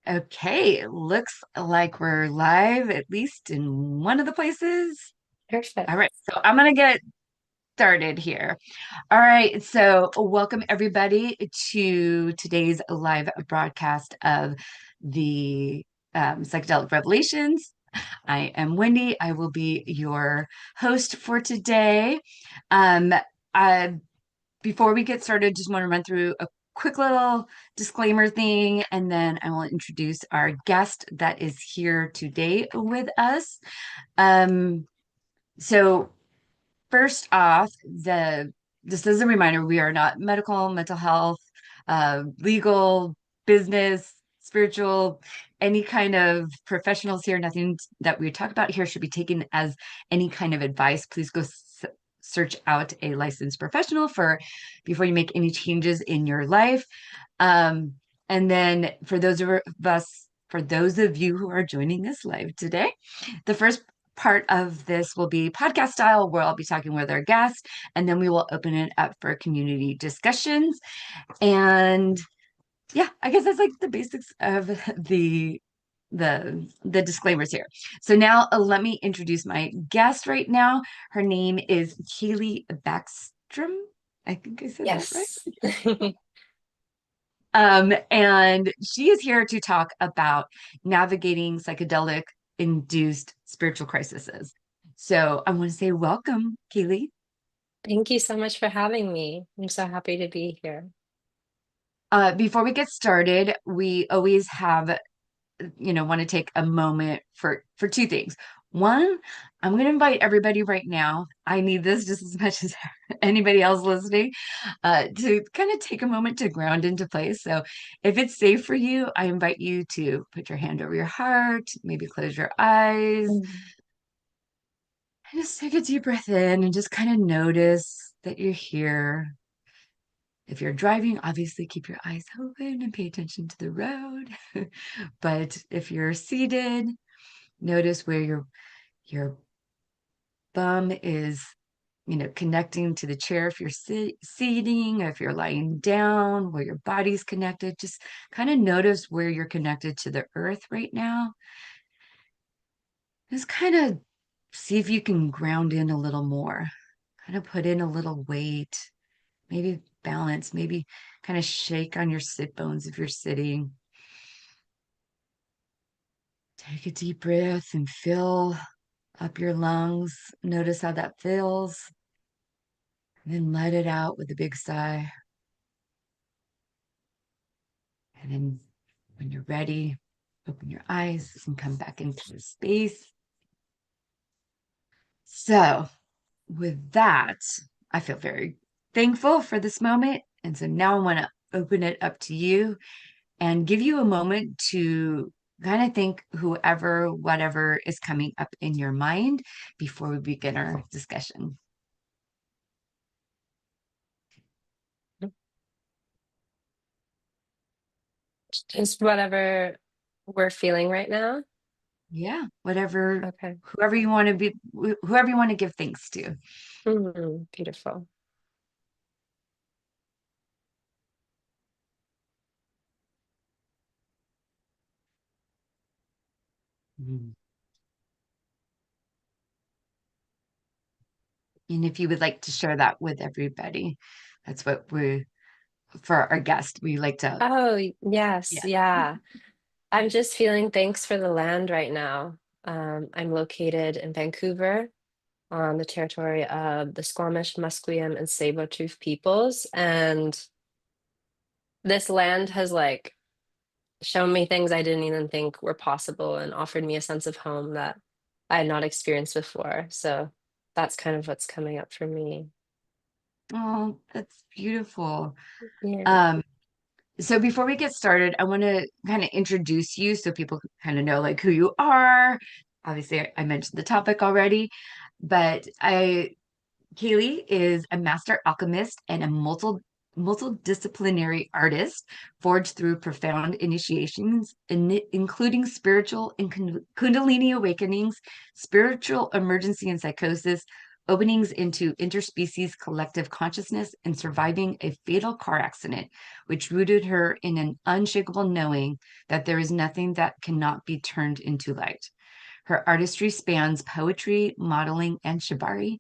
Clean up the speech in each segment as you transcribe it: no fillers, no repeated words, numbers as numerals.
Okay, it looks like we're live, at least in one of the places. Perfect. All right, so I'm gonna get started here. All right, so welcome everybody to today's live broadcast of the Psychedelic Revelations. I am Wendy. I will be your host for today. Um, I Before we get started, just want to run through a quick little disclaimer thing, and then I will introduce our guest that is here today with us. Um, so first off, the just as a reminder, we are not medical, mental health, legal, business, spiritual, any kind of professionals here. Nothing that we talk about here should be taken as any kind of advice. Please go search out a licensed professional for before you make any changes in your life. Um, and then for those of you who are joining us live today, the first part of this will be podcast style, where I'll be talking with our guests, and then we will open it up for community discussions. And yeah, I guess that's like the basics of the disclaimers here. So now let me introduce my guest right now. Her name is Kailey Baxstrome. I think I said that right. Yes. And she is here to talk about navigating psychedelic induced spiritual crises. So I want to say welcome, Kailey. Thank you so much for having me. I'm so happy to be here. Before we get started, we always have, want to take a moment for two things. One, I'm going to invite everybody right now. I need this just as much as anybody else listening, to kind of take a moment to ground into place. So, if it's safe for you, I invite you to put your hand over your heart, maybe close your eyes, Mm. and just take a deep breath in and just kind of notice that you're here. If you're driving, obviously keep your eyes open and pay attention to the road. But if you're seated, notice where your bum is, connecting to the chair. If you're seating, if you're lying down, where your body's connected, just kind of notice where you're connected to the earth right now. Just kind of see if you can ground in a little more, kind of put in a little weight, maybe balance, maybe kind of shake on your sit bones if you're sitting. Take a deep breath and fill up your lungs. Notice how that feels. And then let it out with a big sigh. And then when you're ready, open your eyes and come back into the space. So, with that, I feel very thankful for this moment. And so now I want to open it up to you and give you a moment to kind of think whoever, whatever is coming up in your mind before we begin our discussion. Just whatever we're feeling right now. Yeah, whatever, Okay. whoever you want to be, whoever you want to give thanks to. Beautiful. Mm. And if you would like to share that with everybody, that's what for our guest, we like to, Oh, yes. yeah. Yeah. I'm just feeling thanks for the land right now. I'm located in Vancouver on the territory of the Squamish, Musqueam, and Tsleil-Waututh peoples. And this land has like shown me things I didn't even think were possible and offered me a sense of home that I had not experienced before. So that's kind of what's coming up for me. Oh, that's beautiful. Yeah. Um, so before we get started, I want to kind of introduce you so people kind of know like who you are. Obviously, I mentioned the topic already, but Kailey is a master alchemist and a multidisciplinary artist forged through profound initiations, including spiritual and kundalini awakenings, spiritual emergency and psychosis, openings into interspecies collective consciousness, and surviving a fatal car accident, which rooted her in an unshakable knowing that there is nothing that cannot be turned into light. Her artistry spans poetry, modeling, and shibari,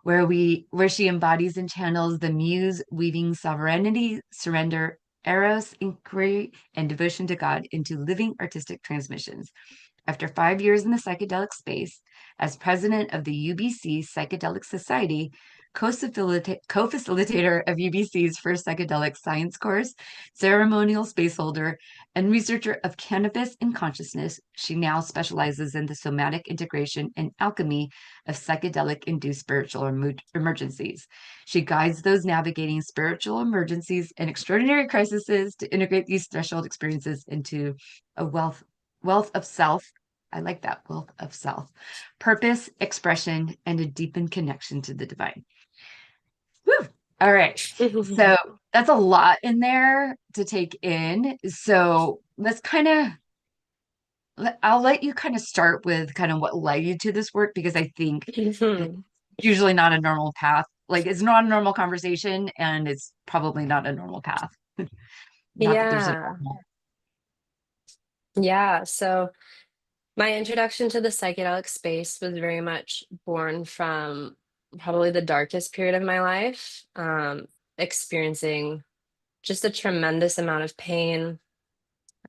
where she embodies and channels the muse, weaving sovereignty, surrender, eros, inquiry, and devotion to God into living artistic transmissions. After 5 years in the psychedelic space, as president of the UBC Psychedelic Society, co-facilitator of UBC's first psychedelic science course, ceremonial spaceholder, and researcher of cannabis and consciousness, she now specializes in the somatic integration and alchemy of psychedelic-induced spiritual emergencies. She guides those navigating spiritual emergencies and extraordinary crises to integrate these threshold experiences into a wealth of self. I like that, wealth of self, purpose, expression, and a deepened connection to the divine. Woo! All right. So that's a lot in there to take in. So let's I'll let you kind of start with kind of what led you to this work, because I think it's Mhm. usually not a normal path. Like, it's not a normal conversation, and it's probably not a normal path. Not that there's a Yeah. normal. Yeah. So my introduction to the psychedelic space was very much born from probably the darkest period of my life, experiencing just a tremendous amount of pain.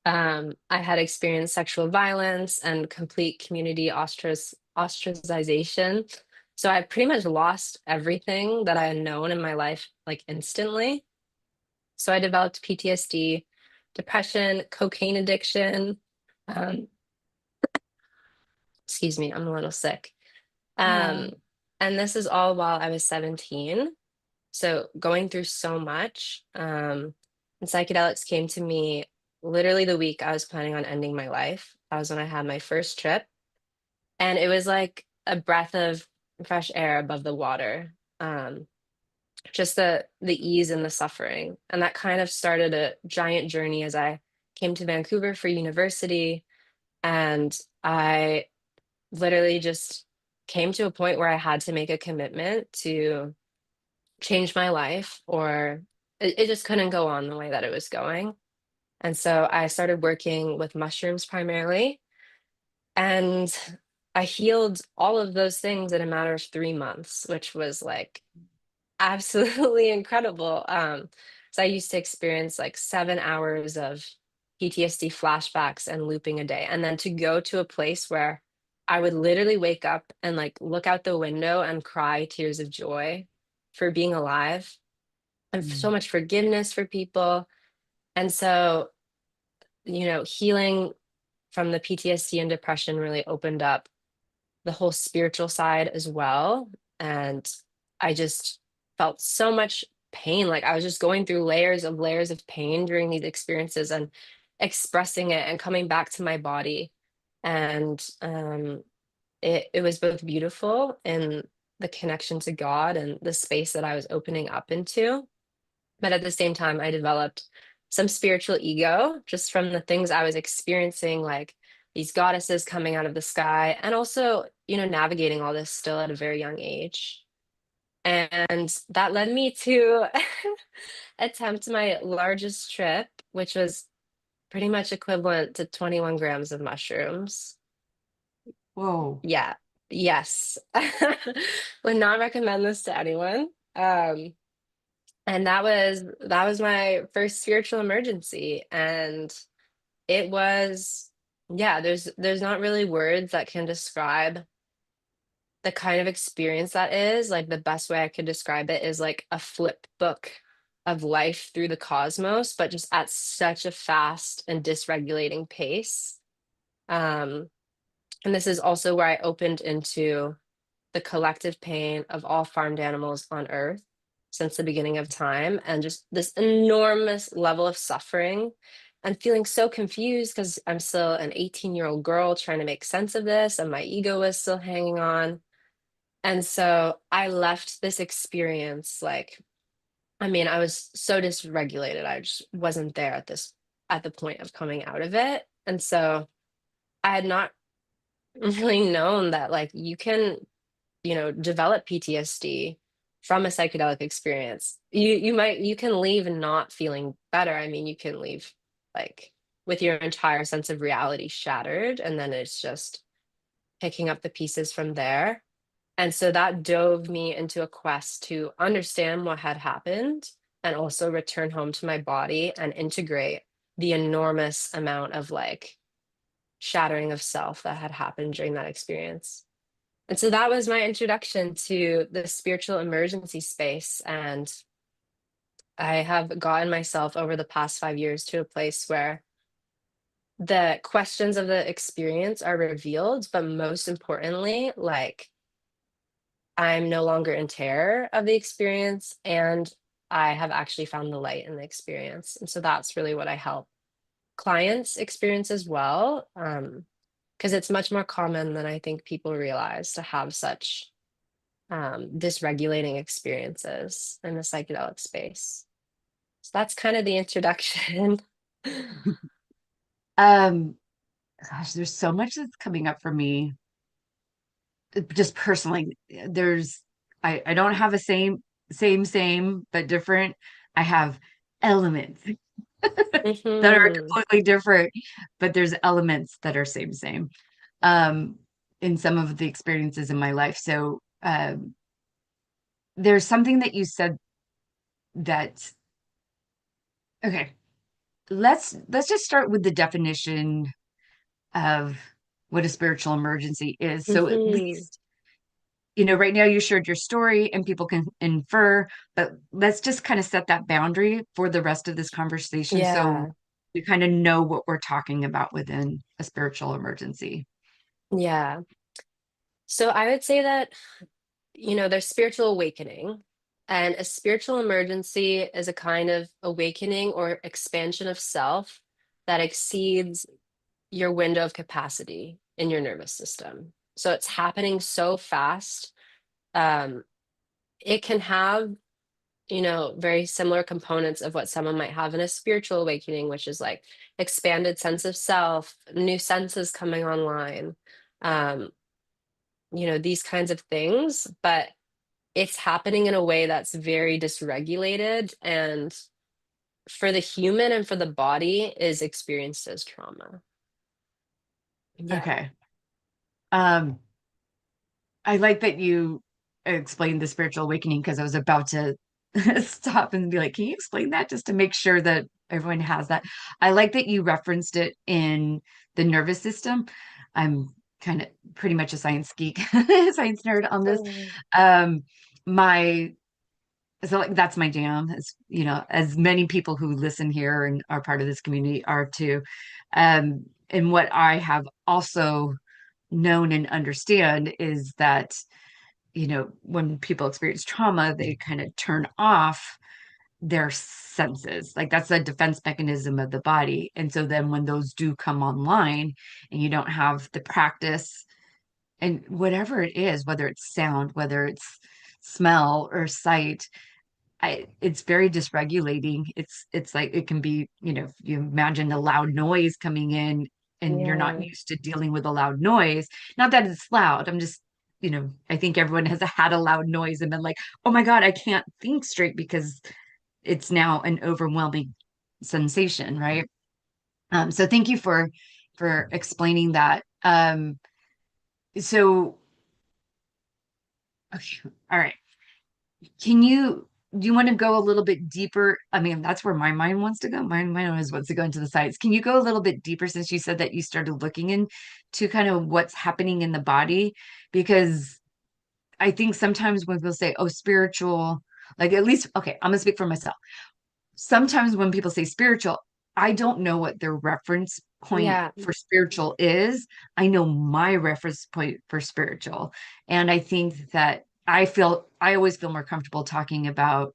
I had experienced sexual violence and complete community ostracization. So I pretty much lost everything that I had known in my life, like instantly. So I developed PTSD, depression, cocaine addiction. Um, Excuse me, I'm a little sick. Yeah. Um, and this is all while I was 17. So going through so much. And psychedelics came to me literally the week I was planning on ending my life. That was when I had my first trip. And it was like a breath of fresh air above the water. Just the ease and the suffering. And that kind of started a giant journey as I came to Vancouver for university. And I literally just came to a point where I had to make a commitment to change my life, or it just couldn't go on the way that it was going. And so I started working with mushrooms primarily, and I healed all of those things in a matter of 3 months, which was like absolutely incredible. So I used to experience like 7 hours of PTSD flashbacks and looping a day. And then to go to a place where I would literally wake up and like look out the window and cry tears of joy for being alive, and so Mm. much forgiveness for people. And so, healing from the PTSD and depression really opened up the whole spiritual side as well. And I just felt so much pain. Like I was just going through layers of pain during these experiences and expressing it and coming back to my body. And it was both beautiful in the connection to God and the space that I was opening up into. But at the same time, I developed some spiritual ego just from the things I was experiencing, like these goddesses coming out of the sky, and also, navigating all this still at a very young age. And that led me to attempt my largest trip, which was pretty much equivalent to 21 grams of mushrooms. Whoa. Yeah, yes. Would not recommend this to anyone. And that was my first spiritual emergency. And it was, yeah, there's not really words that can describe the kind of experience that is. Like the best way I could describe it is like a flip book of life through the cosmos, but just at such a fast and dysregulating pace. Um, and this is also where I opened into the collective pain of all farmed animals on Earth since the beginning of time, and just this enormous level of suffering and feeling so confused because I'm still an 18-year-old girl trying to make sense of this, and my ego was still hanging on. And so I left this experience like, I mean, I was so dysregulated. I just wasn't there at the point of coming out of it. And so I had not really known that like develop PTSD from a psychedelic experience, you can leave not feeling better. I mean, you can leave like with your entire sense of reality shattered, and then it's just picking up the pieces from there. And so that dove me into a quest to understand what had happened and also return home to my body and integrate the enormous amount of like shattering of self that had happened during that experience. And so that was my introduction to the spiritual emergency space. And I have gotten myself over the past 5 years to a place where the questions of the experience are revealed, but most importantly, like I'm no longer in terror of the experience, and I have actually found the light in the experience. And so that's really what I help clients experience as well. Because it's much more common than I think people realize to have such dysregulating experiences in the psychedelic space. So that's kind of the introduction. Um, Gosh, there's so much that's coming up for me, just personally. There's, I don't have a same, but different. I have elements that are Hmm. completely different, but there's elements that are same, um, in some of the experiences in my life. So, there's something that you said that, okay, let's just start with the definition of what a spiritual emergency is. So at Hmm. least, right now you shared your story and people can infer, but let's just kind of set that boundary for the rest of this conversation so Yeah. we kind of know what we're talking about within a spiritual emergency. Yeah. So I would say that there's spiritual awakening, and a spiritual emergency is a kind of awakening or expansion of self that exceeds your window of capacity in your nervous system. So it's happening so fast. Um, it can have, very similar components of what someone might have in a spiritual awakening, which is like expanded sense of self, new senses coming online, um, these kinds of things. But it's happening in a way that's very dysregulated, and for the human and for the body is experienced as trauma. Yeah. Okay. Um, I like that you explained the spiritual awakening because I was about to stop and be like, can you explain that just to make sure that everyone has that? I like that you referenced it in the nervous system. I'm kind of pretty much a science geek, science nerd on this. Mm. Um, my so like that's my jam, as as many people who listen here and are part of this community are too. And what I have also known and understand is that when people experience trauma, they kind of turn off their senses. Like that's a defense mechanism of the body. And so then when those do come online and you don't have the practice and whatever it is, whether it's sound, whether it's smell or sight, it's very dysregulating. It's like it can be, if you imagine a loud noise coming in and you're not Yeah. used to dealing with a loud noise. Not that it's loud. I'm just, I think everyone has had a loud noise and been like, oh my God, I can't think straight because it's now an overwhelming sensation, right? So thank you for explaining that. So okay, all right. Do you want to go a little bit deeper? I mean, that's where my mind wants to go. My mind always wants to go into the science. Can you go a little bit deeper since you said that you started looking into kind of what's happening in the body? Because I think sometimes when people say, oh, spiritual, like at least, okay, I'm gonna speak for myself. Sometimes when people say spiritual, I don't know what their reference point Yeah. for spiritual is. I know my reference point for spiritual. And I think that I always feel more comfortable talking about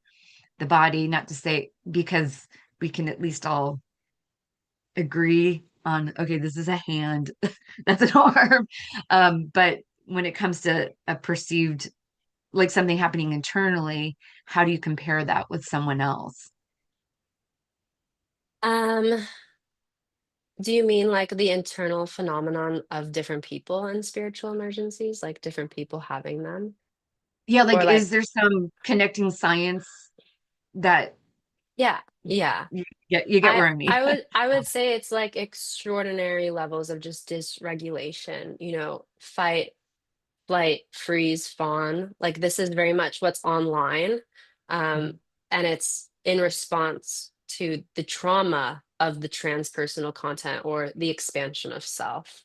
the body, not to say because we can at least all agree on, okay, this is a hand, that's an arm. But when it comes to a perceived, like something happening internally, how do you compare that with someone else? Um, do you mean like the internal phenomenon of different people and spiritual emergencies, like different people having them? Yeah, Or like like, is there some connecting science that yeah, yeah. you get where I mean? I would say it's like extraordinary levels of just dysregulation, fight, flight, freeze, fawn. Like this is very much what's online. Um, and it's in response to the trauma of the transpersonal content or the expansion of self.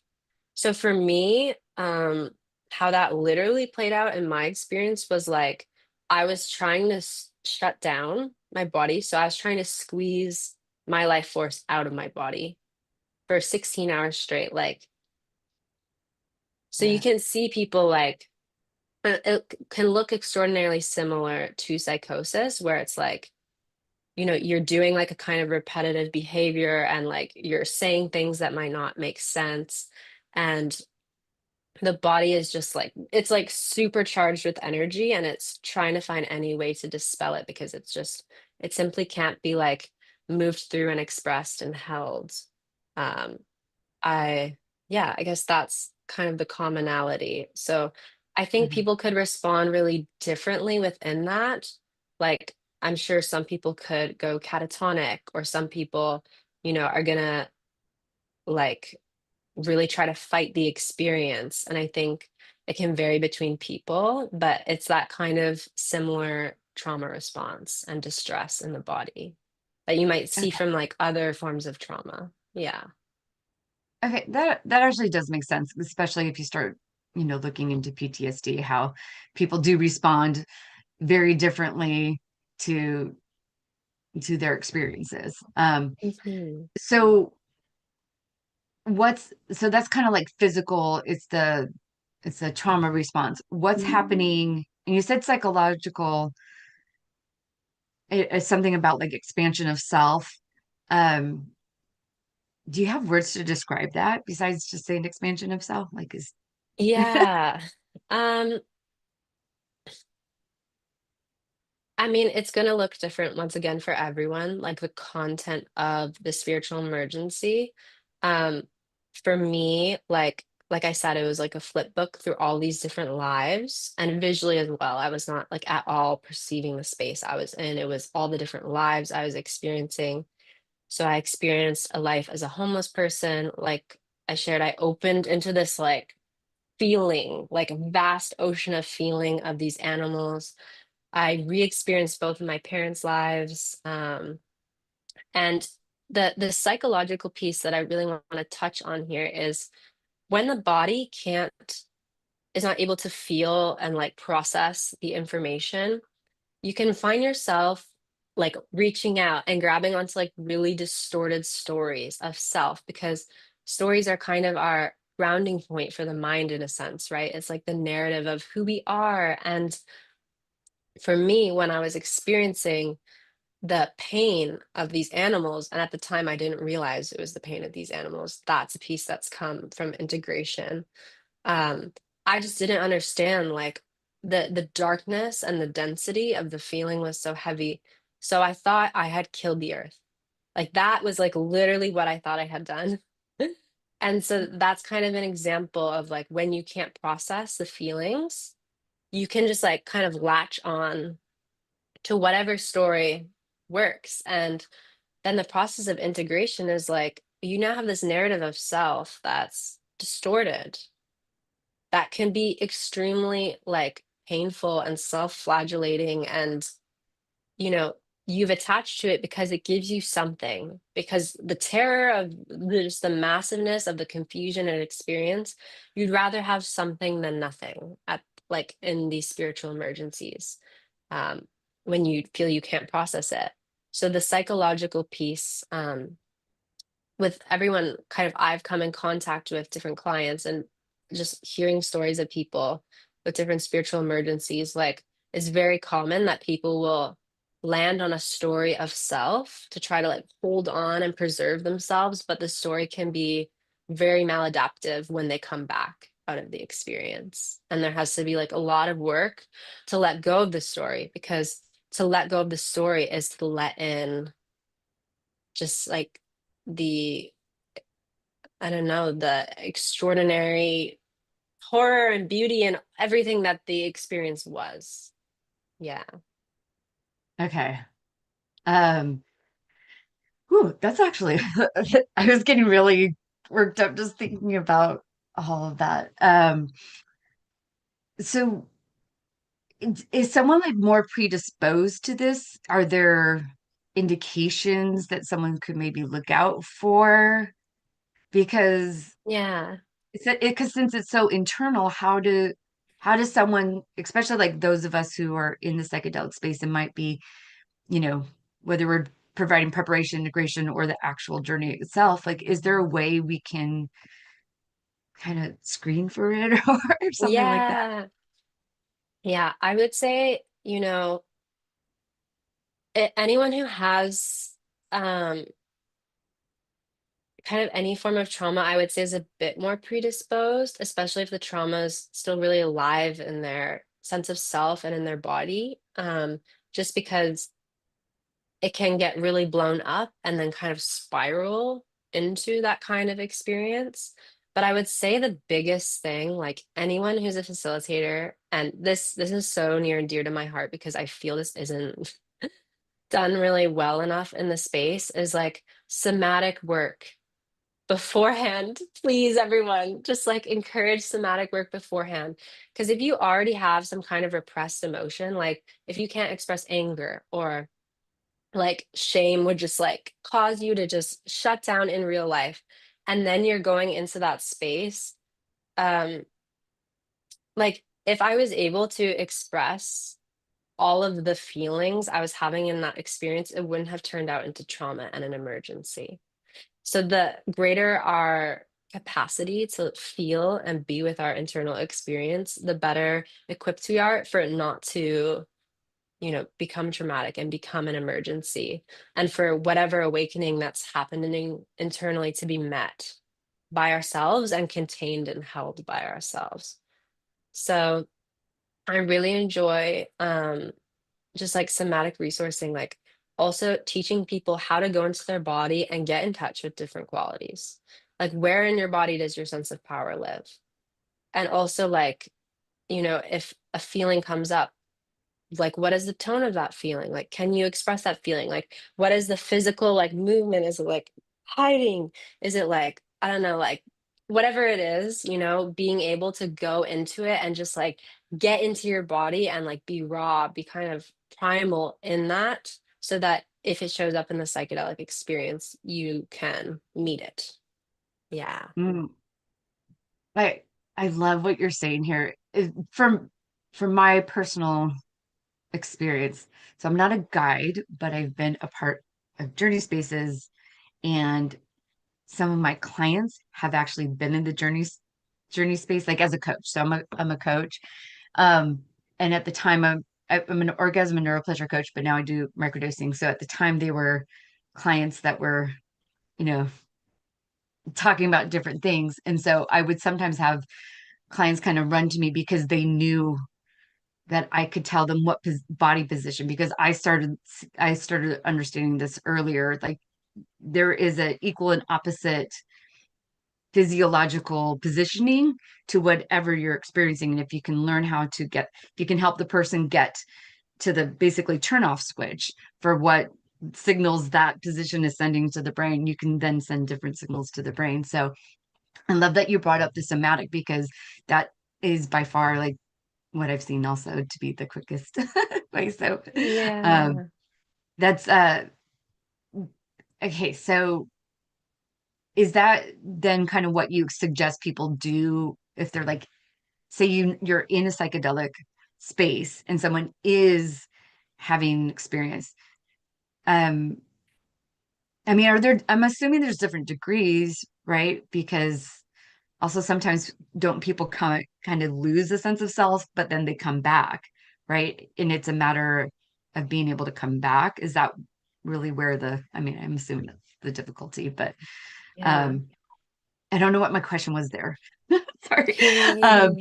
So for me, how that literally played out in my experience was like I was trying to shut down my body. So I was trying to squeeze my life force out of my body for 16 hours straight. Like, so you Yeah. can see people like it can look extraordinarily similar to psychosis, where it's like, you're doing like a kind of repetitive behavior and like you're saying things that might not make sense. And the body is just like it's like supercharged with energy and it's trying to find any way to dispel it because it simply can't be like moved through and expressed and held. um I Yeah, I guess that's kind of the commonality. So I think Mhm. people could respond really differently within that. Like I'm sure some people could go catatonic, or some people are gonna like really try to fight the experience. And I think it can vary between people, but it's that kind of similar trauma response and distress in the body that you might see Okay. from like other forms of trauma. Yeah. Okay, that actually does make sense, especially if you start, looking into PTSD, how people do respond very differently to their experiences. Mhm. So so that's kind of like physical, it's the trauma response. What's happening? And you said psychological, it's something about like expansion of self. Um, do you have words to describe that besides just saying expansion of self? Like is Yeah. Um, I mean, it's going to look different once again for everyone, like the content of the spiritual emergency. Um, for me, like I said, it was like a flip book through all these different lives and visually as well. I was not like at all perceiving the space I was in. It was all the different lives I was experiencing. So I experienced a life as a homeless person. Like I shared, I opened into this like feeling, like a vast ocean of feeling of these animals. I re-experienced both of my parents' lives. And the psychological piece that I really want to touch on here is when the body is not able to feel and like process the information, you can find yourself like reaching out and grabbing onto like really distorted stories of self, because stories are kind of our grounding point for the mind in a sense, right? It's like the narrative of who we are. And for me, when I was experiencing the pain of these animals, and at the time I didn't realize it was the pain of these animals, that's a piece that's come from integration. um I just didn't understand like the darkness and the density of the feeling was so heavy. So I thought I had killed the earth. Like that was like literally what I thought I had done. And so that's kind of an example of like when you can't process the feelings, you can just like kind of latch on to whatever story works. And then the process of integration is like you now have this narrative of self that's distorted, that can be extremely like painful and self-flagellating. And you know you've attached to it because it gives you something, because the terror of just the massiveness of the confusion and experience, you'd rather have something than nothing at like in these spiritual emergencies, um, when you feel you can't process it. So the psychological piece, with everyone kind of I've come in contact with, different clients, and just hearing stories of people with different spiritual emergencies, like it's very common that people will land on a story of self to try to like hold on and preserve themselves, but the story can be very maladaptive when they come back out of the experience. And there has to be like a lot of work to let go of the story, because to let go of the story is to let in just like the I don't know, the extraordinary horror and beauty and everything that the experience was. Yeah. Okay. Um, whew, that's actually, I was getting really worked up just thinking about all of that. So is someone like more predisposed to this? Are there indications that someone could maybe look out for? Because Yeah. because since it's so internal, how does someone, especially like those of us who are in the psychedelic space and might be, you know, whether we're providing preparation, integration, or the actual journey itself, like, is there a way we can kind of screen for it or something like that? Yeah. Yeah. I would say, anyone who has um kind of any form of trauma, I would say is a bit more predisposed, especially if the trauma is still really alive in their sense of self and in their body. Just because it can get really blown up and then kind of spiral into that kind of experience. But I would say the biggest thing, like anyone who's a facilitator, and this is so near and dear to my heart because I feel this isn't done really well enough in the space, is like somatic work beforehand. Please, everyone, just like encourage somatic work beforehand. Because if you already have some kind of repressed emotion, like if you can't express anger or like shame would just like cause you to just shut down in real life, and then you're going into that space, um like if I was able to express all of the feelings I was having in that experience, it wouldn't have turned out into trauma and an emergency. So the greater our capacity to feel and be with our internal experience, the better equipped we are for it not to, become traumatic and become an emergency. And for whatever awakening that's happening internally to be met by ourselves and contained and held by ourselves. So I really enjoy just like somatic resourcing, like also teaching people how to go into their body and get in touch with different qualities. Like, where in your body does your sense of power live? And also, like, if a feeling comes up, like, what is the tone of that feeling? Like, can you express that feeling? Like, what is the physical, like, movement? Is it like hiding? Is it like, I don't know, like, whatever it is, being able to go into it and just like get into your body and like be raw, be kind of primal in that, so that if it shows up in the psychedelic experience, you can meet it. Yeah. Mm, I I love what you're saying here. From my personal experience, so I'm not a guide, but I've been a part of journey spaces, and some of my clients have actually been in the journey space, like as a coach. So I'm a coach. Um, and at the time I'm an orgasm and neuropleasure coach, but now I do microdosing. So at the time they were clients that were, you know, talking about different things. And so I would sometimes have clients kind of run to me because they knew that I could tell them what body position, because I started understanding this earlier. Like, there is a equal and opposite physiological positioning to whatever you're experiencing. And if you can learn how to get, if you can help the person get to the basically turn off switch for what signals that position is sending to the brain, you can then send different signals to the brain. So I love that you brought up the somatic, because that is by far like what I've seen also to be the quickest way. So um, Yeah. that's okay. So is that then kind of what you suggest people do if they're like, say you're in a psychedelic space and someone is having experience? Um, I mean, I'm assuming there's different degrees, right? Because also sometimes don't people kind of lose a sense of self, but then they come back, right? And it's a matter of being able to come back. Is that really where I mean, I'm assuming that's the difficulty, but Yeah. um, I don't know what my question was there. Sorry. Um,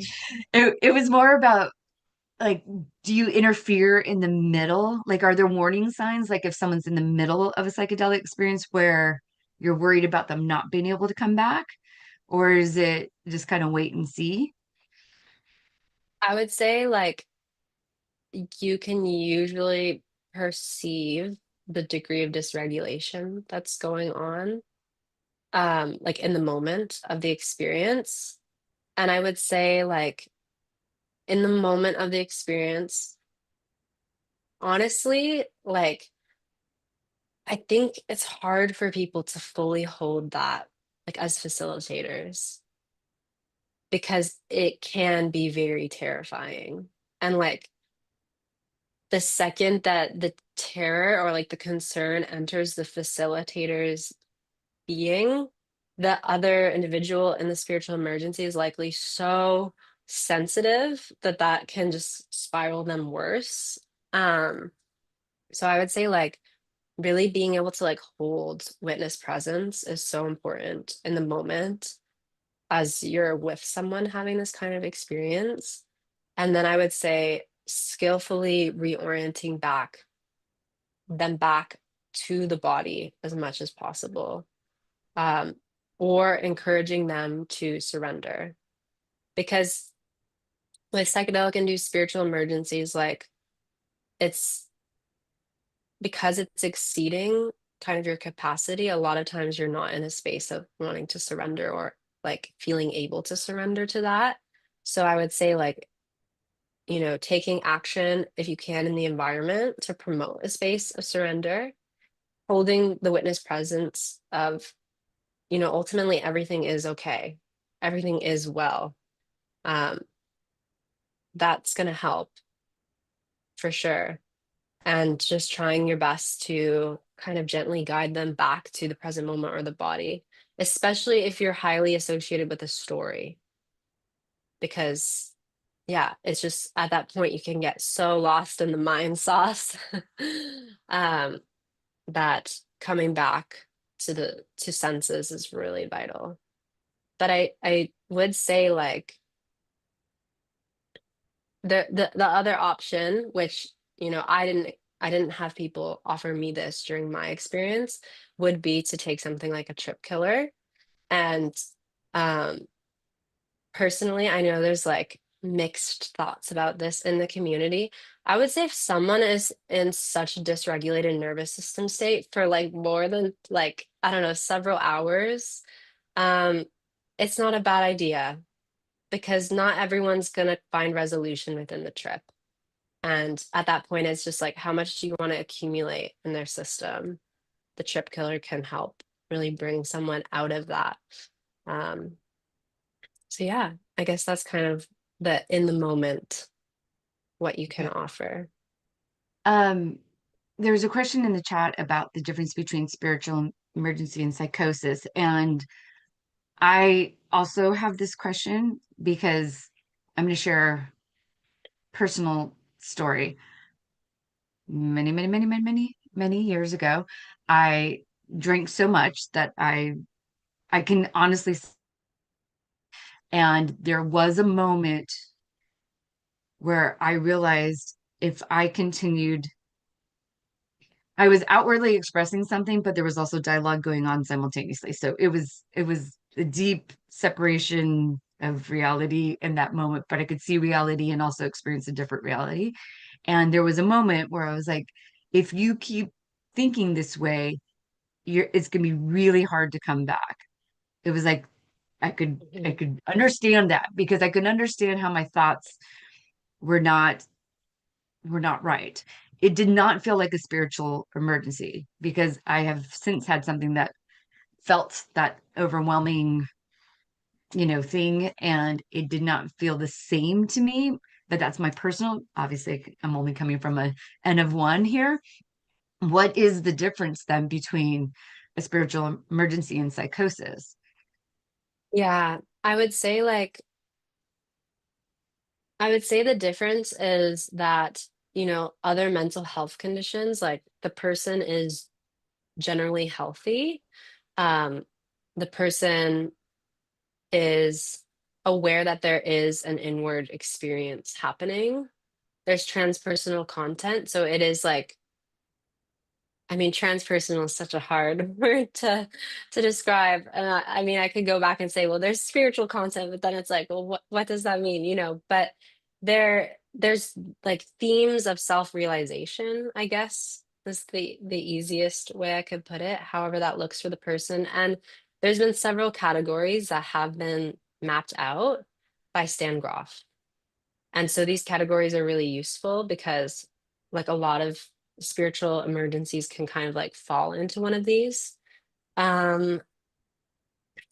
it was more about, like, do you interfere in the middle? Like, are there warning signs? Like, if someone's in the middle of a psychedelic experience where you're worried about them not being able to come back, or is it just kind of wait and see? I would say like you can usually perceive the degree of dysregulation that's going on, like in the moment of the experience. And I would say like in the moment of the experience, honestly, like I think it's hard for people to fully hold that, like as facilitators, because it can be very terrifying. And like the second that the terror or like the concern enters the facilitator's being, the other individual in the spiritual emergency is likely so sensitive that that can just spiral them worse. Um, so I would say like really being able to like hold witness presence is so important in the moment as you're with someone having this kind of experience. And then I would say skillfully reorienting them back to the body as much as possible, um, or encouraging them to surrender. Because with psychedelic induced spiritual emergencies, like it's because it's exceeding kind of your capacity, a lot of times you're not in a space of wanting to surrender or like feeling able to surrender to that. So I would say, like, taking action if you can in the environment to promote a space of surrender, holding the witness presence of, ultimately everything is okay, everything is well. Um, that's going to help for sure. And just trying your best to kind of gently guide them back to the present moment or the body, especially if you're highly associated with a story, because yeah, it's just at that point you can get so lost in the mind sauce, um, that coming back to senses is really vital. But I would say like the other option, which I didn't have people offer me this during my experience, would be to take something like a trip killer. And um personally, I know there's like mixed thoughts about this in the community. I would say if someone is in such a dysregulated nervous system state for like more than like, I don't know, several hours, um, it's not a bad idea because not everyone's gonna find resolution within the trip. And at that point, it's just like, how much do you want to accumulate in their system? The trip killer can help really bring someone out of that. Um, so yeah, I guess that's kind of the in the moment what you can Okay. offer. Um, there was a question in the chat about the difference between spiritual emergency and psychosis. And I also have this question because I'm going to share a personal story. Many, many, many, many, many, many years ago, I drank so much that I can honestly, and there was a moment where I realized if I continued, I was outwardly expressing something, but there was also dialogue going on simultaneously. So it was a deep separation of reality in that moment, but I could see reality and also experience a different reality. And there was a moment where I was like, if you keep thinking this way, it's gonna be really hard to come back. It was like I could I Mhm. could understand that because I could understand how my thoughts were not were not right. It did not feel like a spiritual emergency because I have since had something that felt that overwhelming, thing, and it did not feel the same to me. But that's my personal, obviously, I'm only coming from a N of one here. What is the difference then between a spiritual emergency and psychosis? Yeah, I would say the difference is that, other mental health conditions, like the person is generally healthy. Um, the person is aware that there is an inward experience happening. There's transpersonal content. So it is like, I mean, transpersonal is such a hard word to describe. I mean, I could go back and say, well, there's spiritual content, but then it's like, well, what does that mean? But there's like themes of self-realization, I guess is the easiest way I could put it, however that looks for the person. And there's been several categories that have been mapped out by Stan Groff. And so these categories are really useful because like a lot of spiritual emergencies can kind of like fall into one of these. Um,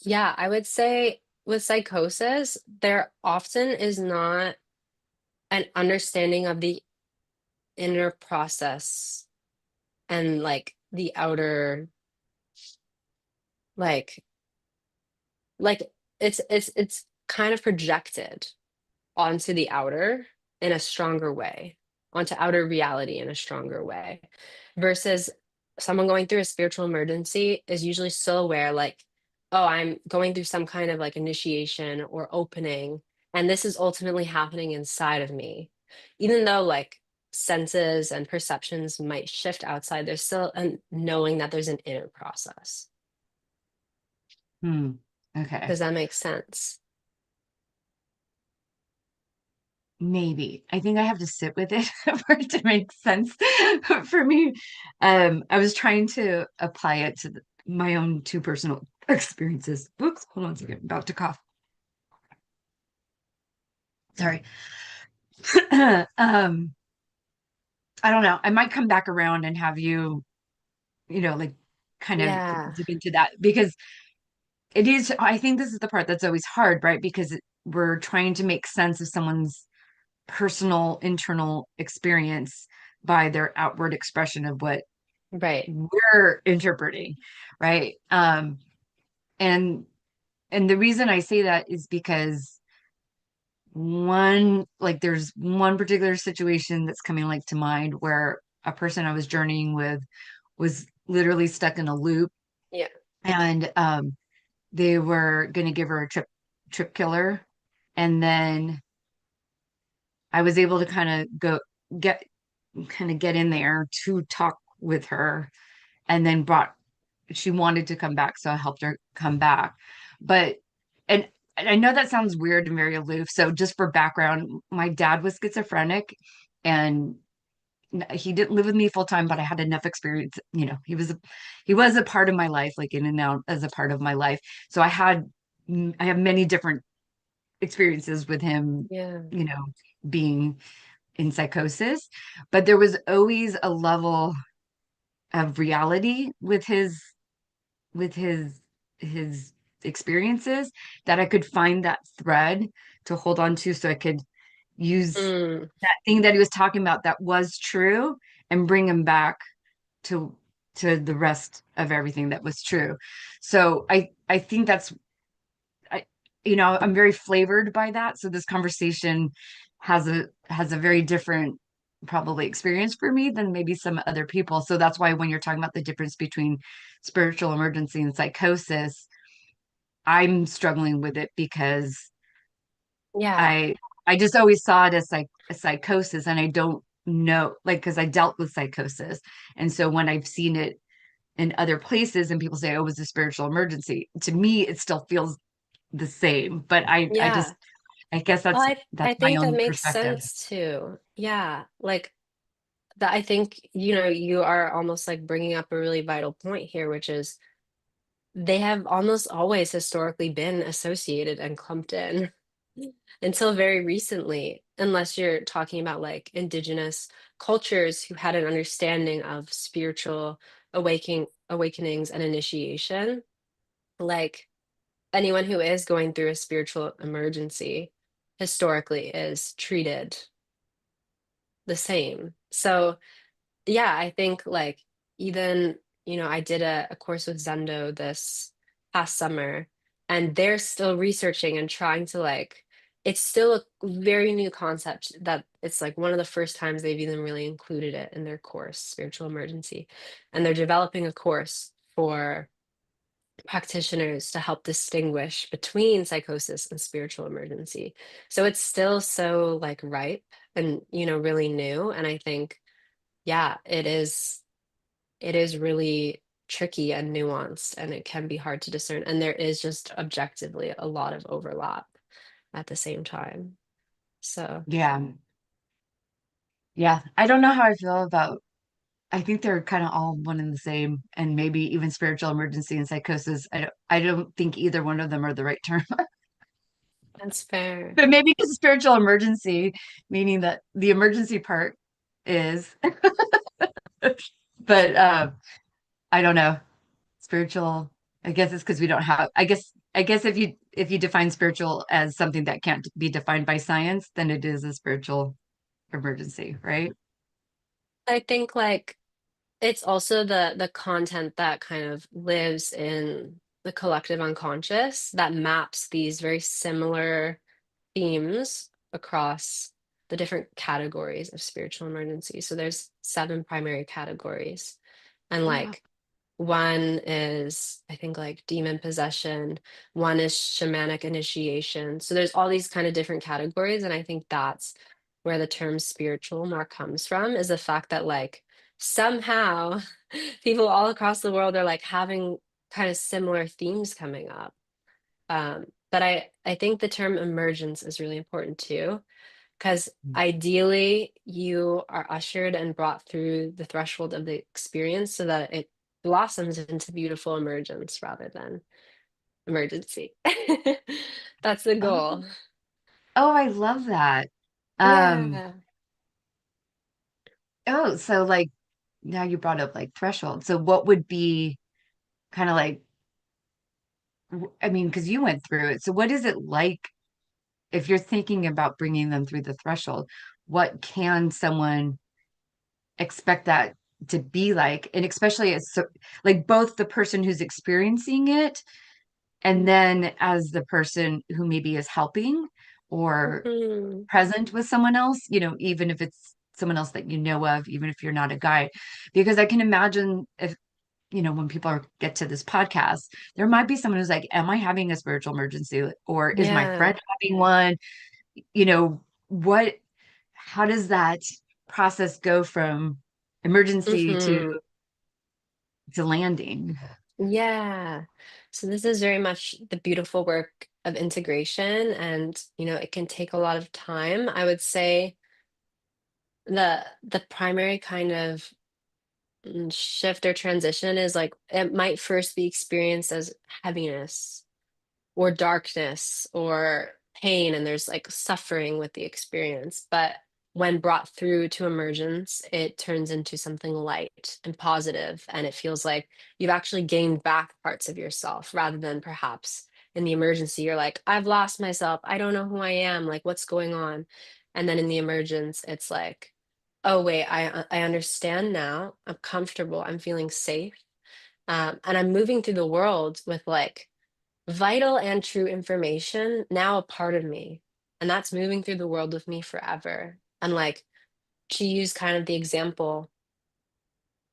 yeah, I would say with psychosis, there often is not an understanding of the inner process and like the outer, like like it's kind of projected onto the outer in a stronger way, onto outer reality in a stronger way, versus someone going through a spiritual emergency is usually so aware, like, oh, I'm going through some kind of like initiation or opening, and this is ultimately happening inside of me. Even though like senses and perceptions might shift outside, there's still a knowing that there's an inner process. Hmm. Okay. Does that make sense? Maybe. I think I have to sit with it for it to make sense for me. I was trying to apply it to my own two personal experiences. Oops, hold on a second. I'm about to cough. Sorry. Um, I don't know. I might come back around and have you, like kind of Yeah, dip into that because it is, I think this is the part that's always hard, right? Because we're trying to make sense of someone's personal internal experience by their outward expression of what right. we're interpreting, right? And the reason I say that is because there's one particular situation that's coming like to mind where a person I was journeying with was literally stuck in a loop, Yeah. and they were going to give her a trip killer, and then I was able to get get in there to talk with her, and then brought she wanted to come back, so I helped her come back. But and I know that sounds weird and very aloof. So just for background, my dad was schizophrenic, and he didn't live with me full time, but I had enough experience. He was a part of my life, like in and out as a part of my life. So I have many different experiences with him, Yeah. being in psychosis, but there was always a level of reality with his experiences that I could find that thread to hold on to, so I could use Mm, that thing that he was talking about that was true and bring him back to the rest of everything that was true. So I think I I'm very flavored by that. So this conversation has a very different probably experience for me than maybe some other people. So that's why when you're talking about the difference between spiritual emergency and psychosis, I'm struggling with it because yeah. I I just always saw it as like a psychosis, and I don't know, like, because I dealt with psychosis. And so when I've seen it in other places and people say, oh, it was a spiritual emergency, to me it still feels the same. But Yeah. I guess Well, that's I my think that own makes perspective. sense too. Yeah. Like that, I think, you are almost like bringing up a really vital point here, which is they have almost always historically been associated and clumped in until very recently, unless you're talking about like indigenous cultures who had an understanding of spiritual awakenings and initiation. Like anyone who is going through a spiritual emergency historically is treated the same. So, yeah, I think like even, I did a course with Zendo this past summer, and they're still researching and trying to like, it's still a very new concept that it's like one of the first times they've even really included it in their course, spiritual emergency. And they're developing a course for practitioners to help distinguish between psychosis and spiritual emergency. So it's still so like ripe and really new. And I think, yeah, it is really tricky and nuanced, and it can be hard to discern. And there is just objectively a lot of overlap at the same time. So Yeah. Yeah. I don't know how I feel about, I think they're kind of all one and the same, and maybe even spiritual emergency and psychosis. I don't think either one of them are the right term. that's fair. But maybe because spiritual emergency, meaning that the emergency part is, but I don't know. Spiritual, I guess it's because we don't have, I guess if you define spiritual as something that can't be defined by science, then it is a spiritual emergency, right? I think like it's also the content that kind of lives in the collective unconscious that maps these very similar themes across the different categories of spiritual emergency. So there's seven primary categories. And Wow. like one is, I think, like demon possession, one is shamanic initiation. So there's all these kind of different categories. And I think that's where the term spiritual more comes from, is the fact that like somehow people all across the world are like having kind of similar themes coming up. But I think the term emergence is really important too, because ideally you are ushered and brought through the threshold of the experience so that it blossoms into beautiful emergence rather than emergency. That's the Oh, goal. oh, I love that. Um, Yeah. oh, so like now you brought up like threshold. So what would be kind of like, I mean, because you went through it. So what is it like if you're thinking about bringing them through the threshold? What can someone expect that to be like? And especially as so, like both the person who's experiencing it and then as the person who maybe is helping or Mhm. present with someone else, even if it's someone else that you know of, even if you're not a guide. Because I can imagine if, when people get to this podcast, there might be someone who's like, am I having a spiritual emergency? Or is my Yeah. friend having one? You know, what, how does that process go from emergency Hmm. to landing? Yeah. So this is very much the beautiful work of integration, and it can take a lot of time. I would say the primary kind of shift or transition is like it might first be experienced as heaviness or darkness or pain, and there's like suffering with the experience. But when brought through to emergence, it turns into something light and positive, and it feels like you've actually gained back parts of yourself rather than perhaps in the emergency, you're like, I've lost myself. I don't know who I am. Like, what's going on? And then in the emergence, it's like, oh, wait, I understand now. I'm comfortable. I'm feeling safe. And I'm moving through the world with like, vital and true information now a part of me. And that's moving through the world with me forever. And like to use kind of the example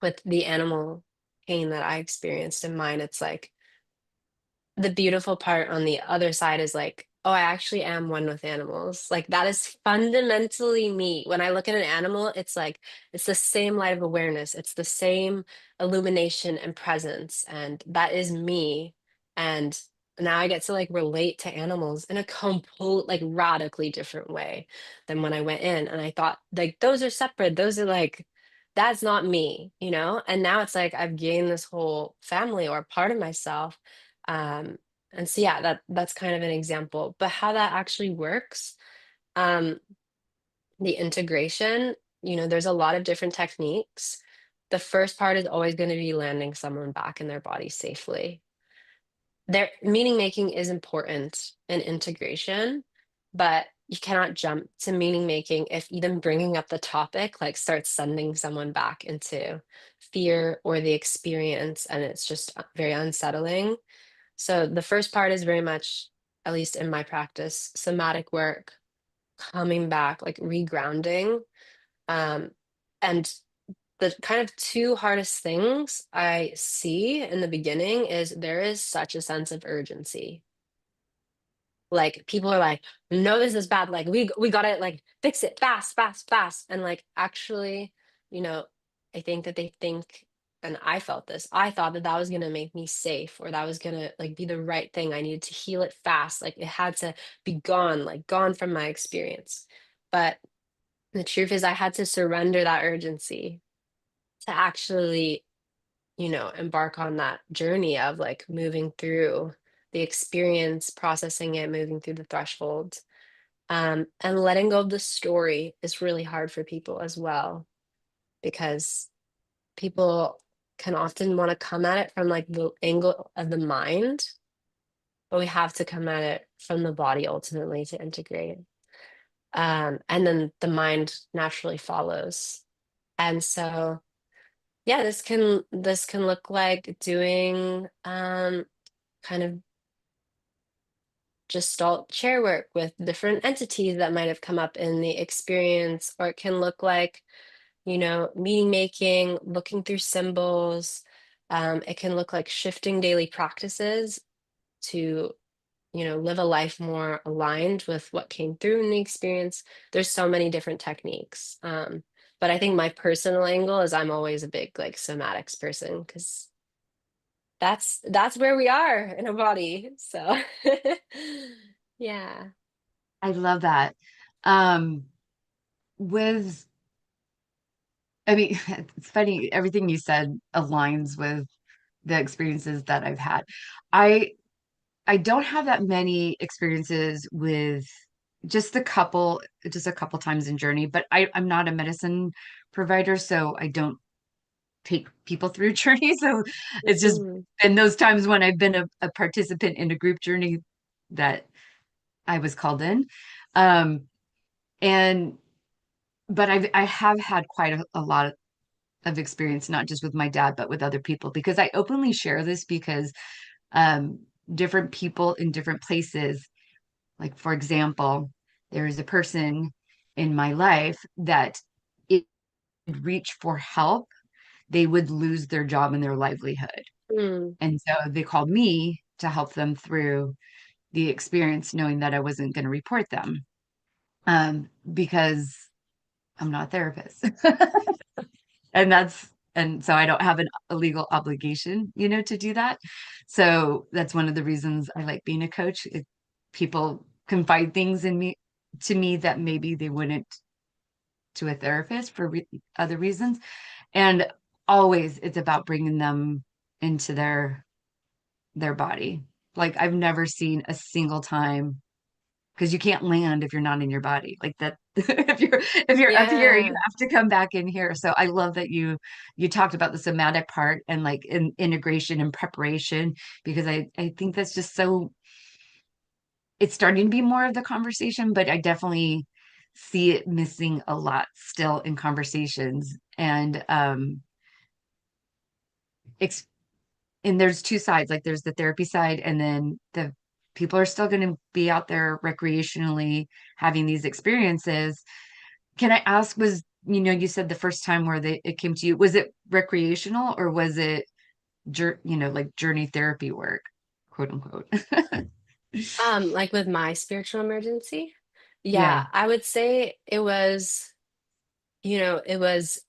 with the animal pain that I experienced in mine, it's like the beautiful part on the other side is like, oh, I actually am one with animals. Like that is fundamentally me. When I look at an animal, it's like it's the same light of awareness. It's the same illumination and presence. And that is me. And now I get to like relate to animals in a complete, like radically different way than when I went in. And I thought like those are separate. Those are like that's not me. And now it's like I've gained this whole family or part of myself, um, and so yeah, that's kind of an example. But how that actually works, um, the integration, there's a lot of different techniques. The first part is always going to be landing someone back in their body safely. Their meaning making is important in integration, but you cannot jump to meaning making if even bringing up the topic like starts sending someone back into fear or the experience, and it's just very unsettling. So the first part is very much, at least in my practice, somatic work, coming back, like regrounding. Um, and the kind of two hardest things I see in the beginning is there is such a sense of urgency. Like people are like, no, this is bad. Like we gotta like fix it fast, fast, fast. And like actually, you know, I think that they think, and I felt this. I thought that that was gonna make me safe, or that was gonna like be the right thing. I needed to heal it fast. Like it had to be gone, like gone from my experience. But the truth is, I had to surrender that urgency to actually, embark on that journey of like moving through the experience, processing it, moving through the threshold. And letting go of the story is really hard for people as well, because people can often want to come at it from like the angle of the mind, but we have to come at it from the body ultimately to integrate. And then the mind naturally follows. And so, yeah, this can look like doing kind of gestalt chair work with different entities that might have come up in the experience, or it can look like, meaning making, looking through symbols. It can look like shifting daily practices to, live a life more aligned with what came through in the experience. There's so many different techniques. But I think my personal angle is I'm always a big like somatics person because that's where we are in a body. So yeah. I love that. Um, with, I mean, it's funny, everything you said aligns with the experiences that I've had. I I don't have that many experiences with just a couple times in Journey, but I'm not a medicine provider, so I don't take people through Journey. So it's just Mm, been those times when I've been a participant in a group journey that I was called in. Um, and but I have had quite a lot of experience, not just with my dad, but with other people, because I openly share this because um, different people in different places, like for example, there is a person in my life that it would reach for help, they would lose their job and their livelihood. mm. And so they called me to help them through the experience, knowing that I wasn't going to report them because I'm not a therapist. And so I don't have a legal obligation, to do that. So that's one of the reasons I like being a coach. People confide things in me to me that maybe they wouldn't to a therapist for other reasons. And always it's about bringing them into their body. Like I've never seen a single time, because you can't land if you're not in your body like that. If you're up here, you Yeah. have to come back in here. So I love that you talked about the somatic part and like integration and preparation, because I think that's just so, it's starting to be more of the conversation, but I definitely see it missing a lot still in conversations. And and there's two sides, like there's the therapy side, and then the people are still going to be out there recreationally having these experiences. Can I ask, you said the first time where it came to you, was it recreational or was it like journey therapy work, quote unquote? Like with my spiritual emergency, Yeah. yeah, I would say it was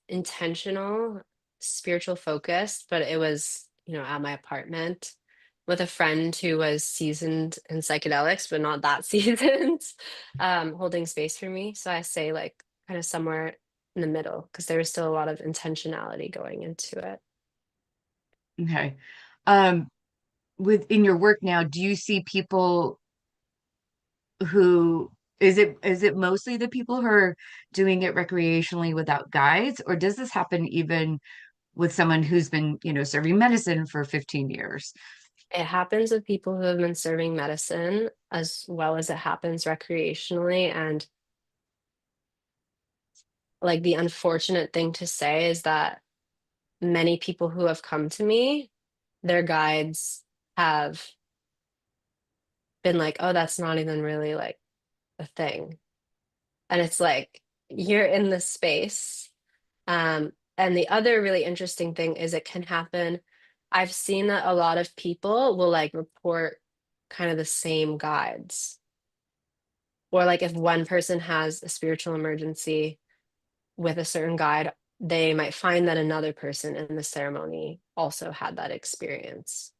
intentional, spiritual focused, but it was, at my apartment with a friend who was seasoned in psychedelics, but not that seasoned, holding space for me. So I say like kind of somewhere in the middle, because there was still a lot of intentionality going into it. Okay. Um, within your work now, do you see people who, is it mostly the people who are doing it recreationally without guides, or does this happen even with someone who's been, serving medicine for 15 years? It happens with people who have been serving medicine as well as it happens recreationally. And like the unfortunate thing to say is that many people who have come to me, their guides have been like, oh, that's not even really like a thing. And it's like, you're in this space. And the other really interesting thing is it can happen. I've seen that a lot of people will like report kind of the same guides. Or like if one person has a spiritual emergency with a certain guide, they might find that another person in the ceremony also had that experience.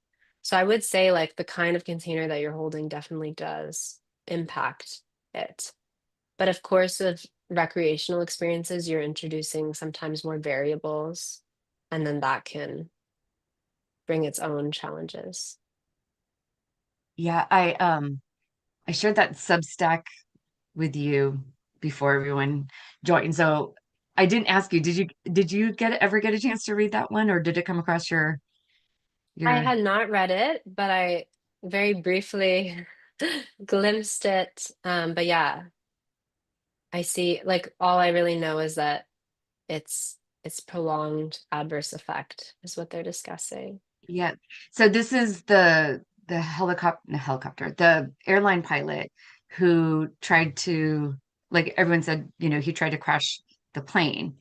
So I would say like the kind of container that you're holding definitely does impact it. But of course, with recreational experiences, you're introducing sometimes more variables, and then that can bring its own challenges. Yeah, I shared that Substack with you before everyone joined. So I didn't ask you, did you ever get a chance to read that one, or did it come across I your had not read it, but I very briefly glimpsed it. But yeah, I see, like, all I really know is that it's prolonged adverse effect is what they're discussing. yeah. So this is the the airline pilot who tried to, like everyone said, he tried to crash the plane.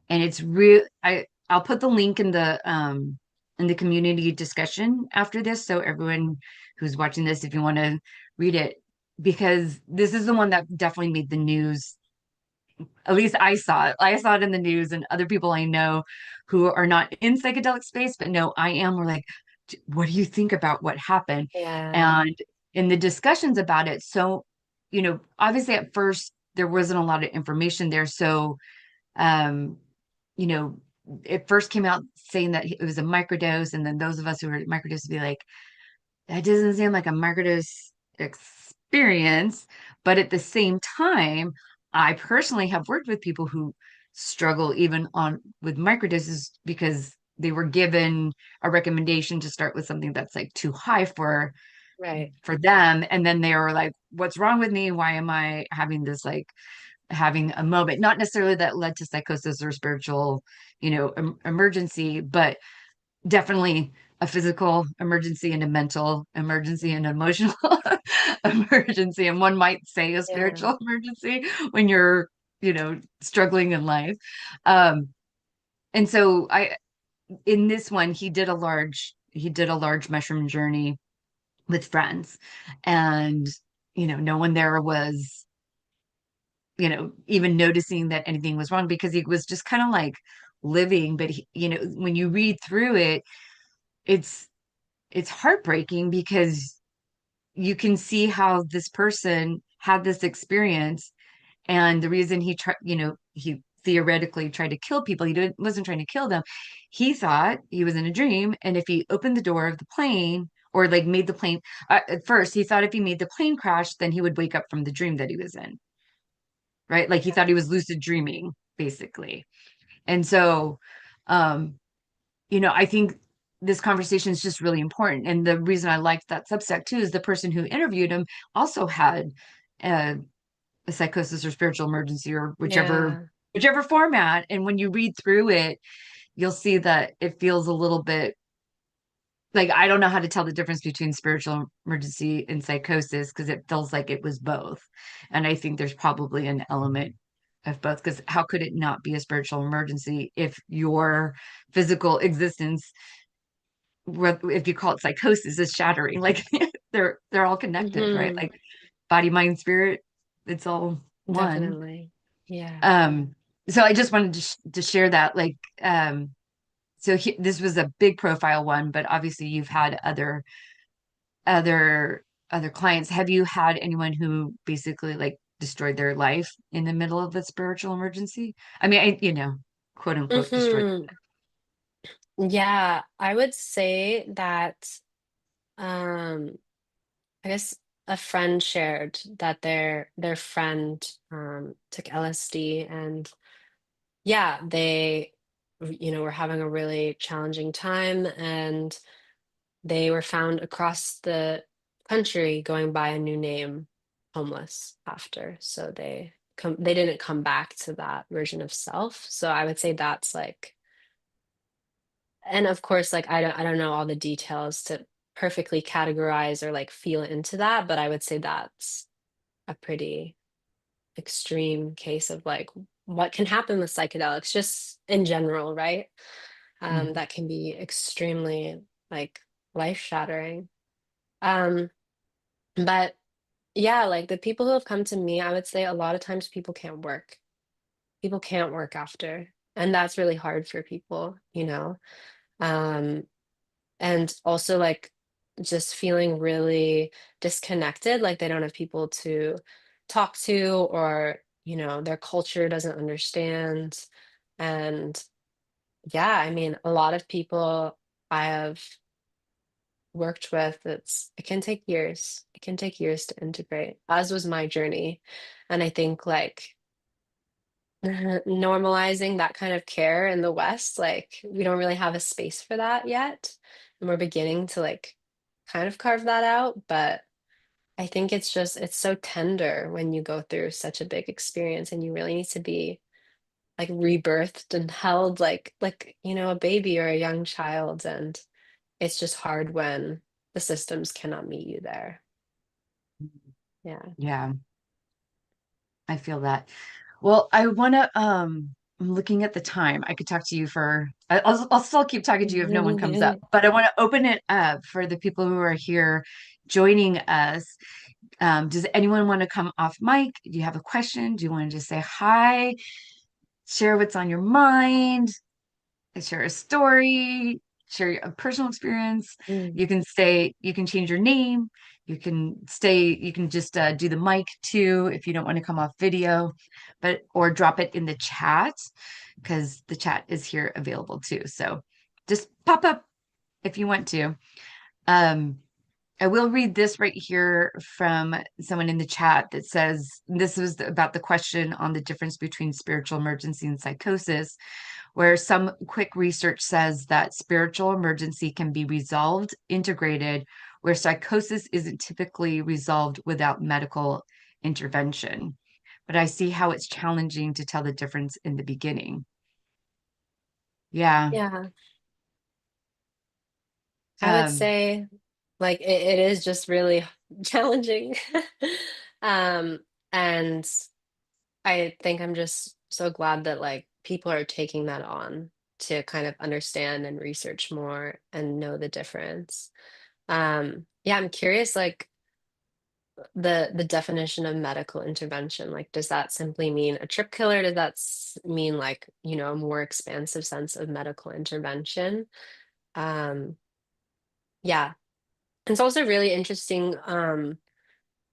And it's real. I'll put the link in the community discussion after this, so everyone who's watching this, if you want to read it, because this is the one that definitely made the news. At least I saw it. I saw it in the news, and other people I know who are not in psychedelic space, but no, I am, were like, what do you think about what happened? Yeah, And in the discussions about it, so, obviously at first there wasn't a lot of information there. So, um, you know, it first came out saying that it was a microdose, and then those of us who were microdose would be like, that doesn't seem like a microdose experience. But at the same time, I personally have worked with people who struggle even on with microdoses because they were given a recommendation to start with something that's like too high right. for them, and then they were like, what's wrong with me? Why am I having this, like, having a moment, not necessarily that led to psychosis or spiritual, emergency, but definitely a physical emergency and a mental emergency and emotional emergency. And one might say a Yeah. spiritual emergency when you're, struggling in life. Um, and so in this one, he did a large mushroom journey with friends, and, no one there was, even noticing that anything was wrong, because he was just kind of like living. But when you read through it, it's it's heartbreaking, because you can see how this person had this experience, and the reason he theoretically tried to kill people, wasn't trying to kill them. He thought he was in a dream, and if he opened the door of the plane, or like made the plane, at first he thought if he made the plane crash, then he would wake up from the dream that he was in, right? Like he thought he was lucid dreaming, basically. And so, um, I think this conversation is just really important. And the reason I liked that Substack too is the person who interviewed him also had a, a psychosis or spiritual emergency, or whichever Yeah. whichever format. And when you read through it, you'll see that it feels a little bit like, I don't know how to tell the difference between spiritual emergency and psychosis, because it feels like it was both. And I think there's probably an element of both, because how could it not be a spiritual emergency if your physical existence, if you call it psychosis, is shattering? Like, they're all connected, right? Hmm. Like body, mind, spirit, it's all one. Definitely. Yeah. Um, so I just wanted to share that, like, this was a big profile one, but obviously you've had other other clients. Have you had anyone who basically like destroyed their life in the middle of a spiritual emergency? I mean, quote unquote destroyed. Hmm. Yeah, I would say that um I guess a friend shared that their friend took LSD, and yeah, they were having a really challenging time, and they were found across the country going by a new name, homeless, after. So they didn't come back to that version of self. So I would say that's like, and of course, like I don't know all the details to perfectly categorize or like feel into that, but I would say that's a pretty extreme case of like what can happen with psychedelics just in general, right? Mhm. That can be extremely like life shattering. Um, but yeah, like the people who have come to me, I would say a lot of times people can't work. People can't work after, and that's really hard for people, you know. Um, and also like just feeling really disconnected, like they don't have people to talk to, or their culture doesn't understand. And yeah, I mean, a lot of people I have worked with, it can take years. It can take years to integrate, as was my journey. And I think like normalizing that kind of care in the West, like we don't really have a space for that yet. And we're beginning to like kind of carve that out. But I think it's so tender when you go through such a big experience and you really need to be like rebirthed and held like a baby or a young child. And it's just hard when the systems cannot meet you there. Yeah. Yeah, I feel that. Well, I want to, I'm looking at the time. I could talk to you I'll still keep talking to you if no one comes up, but I want to open it up for the people who are here joining us. Does anyone want to come off mic? Do you have a question? Do you want to just say hi, share what's on your mind, share a story, share a personal experience? Mm. You can change your name. You can just do the mic too if you don't want to come off video, or drop it in the chat because the chat is here available too. So just pop up if you want to. Um, I will read this right here from someone in the chat that says this was about the question on the difference between spiritual emergency and psychosis, where some quick research says that spiritual emergency can be resolved, integrated, where psychosis isn't typically resolved without medical intervention. But I see how it's challenging to tell the difference in the beginning. Yeah. Yeah. I would Um, say like it is just really challenging. Um, and I think I'm just so glad that like people are taking that on to kind of understand and research more and know the difference. Yeah, I'm curious, like the definition of medical intervention. Like, does that simply mean a trip killer? Does that mean like, a more expansive sense of medical intervention? Um, yeah. It's also really interesting,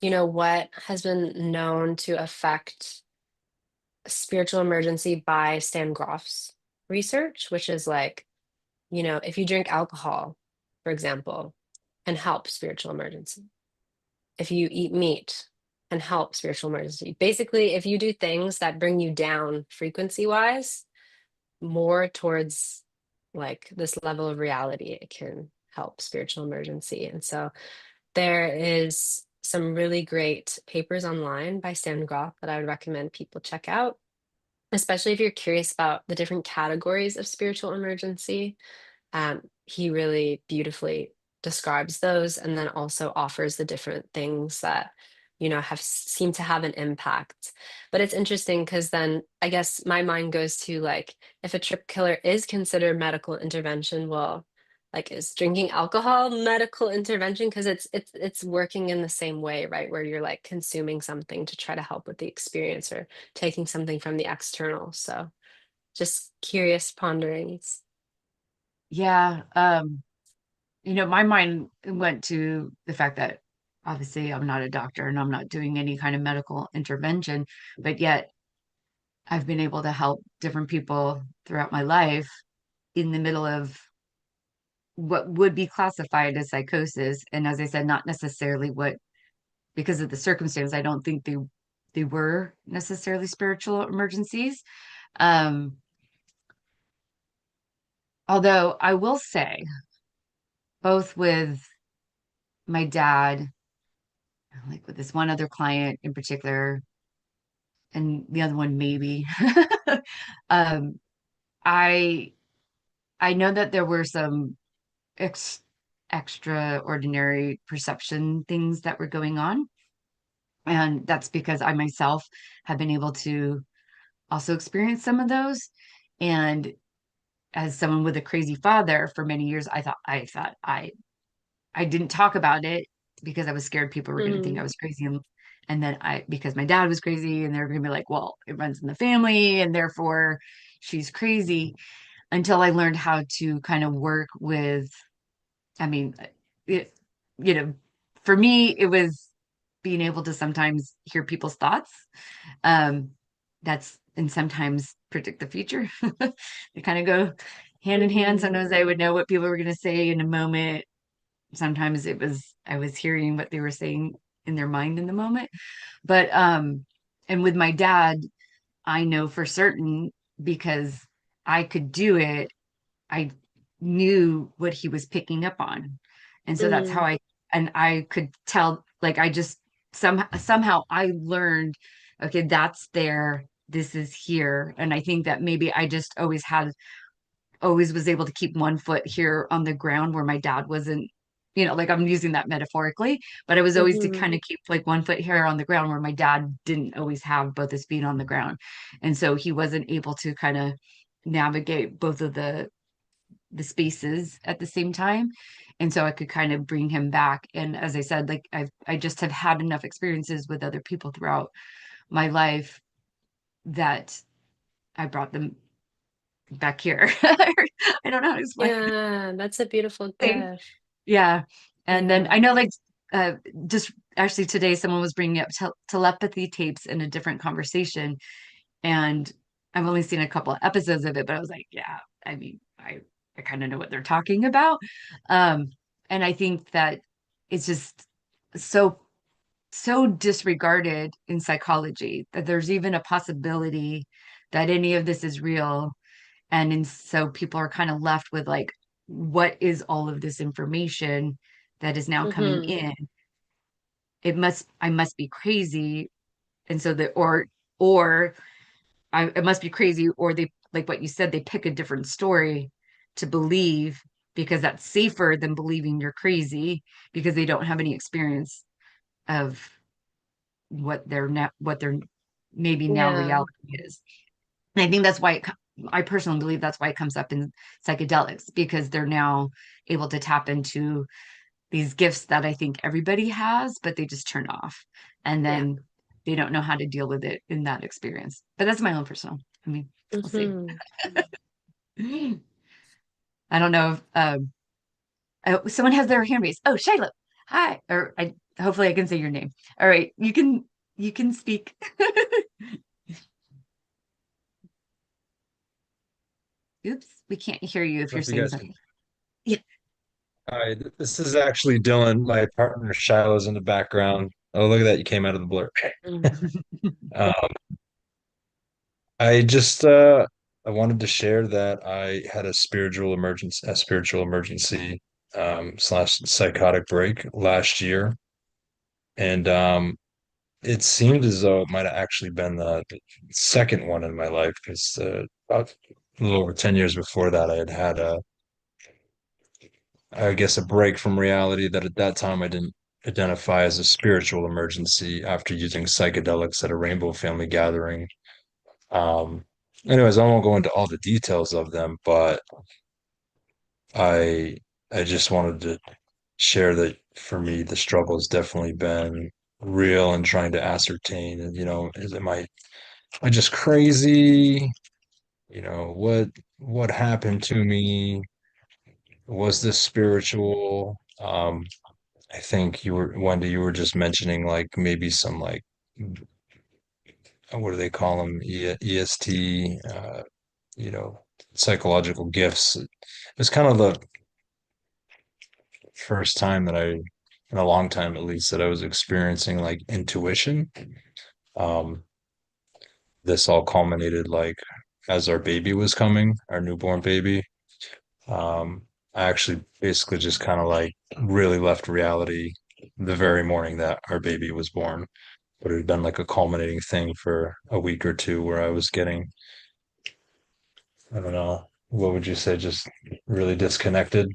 what has been known to affect spiritual emergency by Stan Groff's research, which is like, if you drink alcohol, for example, can help spiritual emergency. If you eat meat, can help spiritual emergency. Basically, if you do things that bring you down frequency wise, more towards like this level of reality, it can help spiritual emergency. And so there is some really great papers online by Stan Groff that I would recommend people check out, especially if you're curious about the different categories of spiritual emergency. He really beautifully describes those and then also offers the different things that, have seem to have an impact. But it's interesting because then I guess my mind goes to like, if a trip killer is considered medical intervention, well, like is drinking alcohol medical intervention? Because it's working in the same way, right? Where you're like consuming something to try to help with the experience or taking something from the external. So just curious ponderings. yeah. My mind went to the fact that obviously I'm not a doctor and I'm not doing any kind of medical intervention, but yet I've been able to help different people throughout my life in the middle of what would be classified as psychosis. And as I said, not necessarily because of the circumstance, I don't think they were necessarily spiritual emergencies. Um, Although I will say, both with my dad, like with this one other client in particular, and the other one maybe, um, I I know that there were some ex extraordinary perception things that were going on. And that's because I myself have been able to also experience some of those. And as someone with a crazy father for many years, I didn't talk about it because I was scared people were going to think I Mm. was crazy. And then because my dad was crazy and they're going to be like, well, it runs in the family and therefore she's crazy, until I learned how to kind of work with, I mean, it, you know, for me, it was being able to sometimes hear people's thoughts. that's and sometimes predict the future. They kind of go hand in hand. Hmm. Sometimes I would know what people were going to say in a moment. Sometimes I was hearing what they were saying in their mind in the moment. But and with my dad, I know for certain because I could do it. I knew what he was picking up on. And so that's how Hmm. I could tell, like I just somehow I learned, okay, that's there, this is here. And I think that maybe I just always was able to keep one foot here on the ground where my dad wasn't, like I'm using that metaphorically, but I was always to Hmm. kind of keep like one foot here on the ground where my dad didn't always have both his feet on the ground. And so he wasn't able to kind of navigate both of the spaces at the same time. And so I could kind of bring him back. And as I said, like I just have had enough experiences with other people throughout my life that I brought them back here. I don't know how to explain Yeah, that's a beautiful it. gift. Yeah. And then Yeah. I know like uh just actually today someone was bringing up telepathy tapes in a different conversation, and I've only seen a couple of episodes of it, but I was like, yeah, I mean, I kind of know what they're talking about. Um, and I think that it's just so so disregarded in psychology that there's even a possibility that any of this is real. And so people are kind of left with like, what is all of this information that is now coming Hmm. in? I must be crazy. And so or it must be crazy, or they, like what you said, they pick a different story to believe because that's safer than believing you're crazy because they don't have any experience of what their maybe now Yeah. reality is. And I think that's why I personally believe that's why it comes up in psychedelics because they're now able to tap into these gifts that I think everybody has, but they just turn off. And Yeah. then they don't know how to deal with it in that experience. But that's my own personal. I mean, we'll see. Hmm. I don't know if someone has their hand raised. Oh, Shiloh. Hi. Or I hopefully I can say your name. All right. You can speak. Oops, we can't hear you if Know you're if you saying guys can. something. Yeah. Hi, this is actually Dylan. My partner Shiloh's in the background. Oh, look at that! You came out of the blur. Hmm. Um, I just I wanted to share that I had a spiritual emergency slash psychotic break last year, and it seemed as though it might have actually been the second one in my life because about a little over 10 years before that, I had had I guess, a break from reality that at that time I didn't identify as a spiritual emergency after using psychedelics at a rainbow family gathering. Um, Anyways, I won't go into all the details of them, but I I just wanted to share that for me, the struggle has definitely been real and trying to ascertain, and am I just crazy? What happened to me? Was this spiritual? I think Wendy, you were just mentioning like maybe some like what do they call them? EST, you know, psychological gifts. It was kind of the first time that in a long time at least, that I was experiencing like intuition. Um, this all culminated like as our baby was coming, our newborn baby. Um, I actually basically just kind of like really left reality the very morning that our baby was born. But it had been like a culminating thing for a week or two where I was getting, I don't know, what would you say, just really disconnected?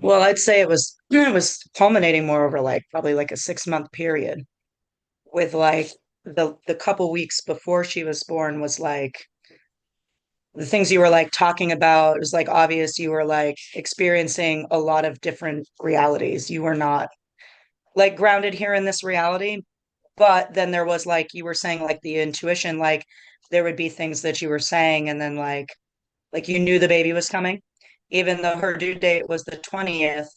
Well, I'd say it was culminating more over like probably like a 6 month period with like the couple weeks before she was born was like the things you were like talking about. It was like obvious you were like experiencing a lot of different realities. You were not like grounded here in this reality, but then there was like you were saying like the intuition, like there would be things that you were saying and then like you knew the baby was coming. Even though her due date was the 20th,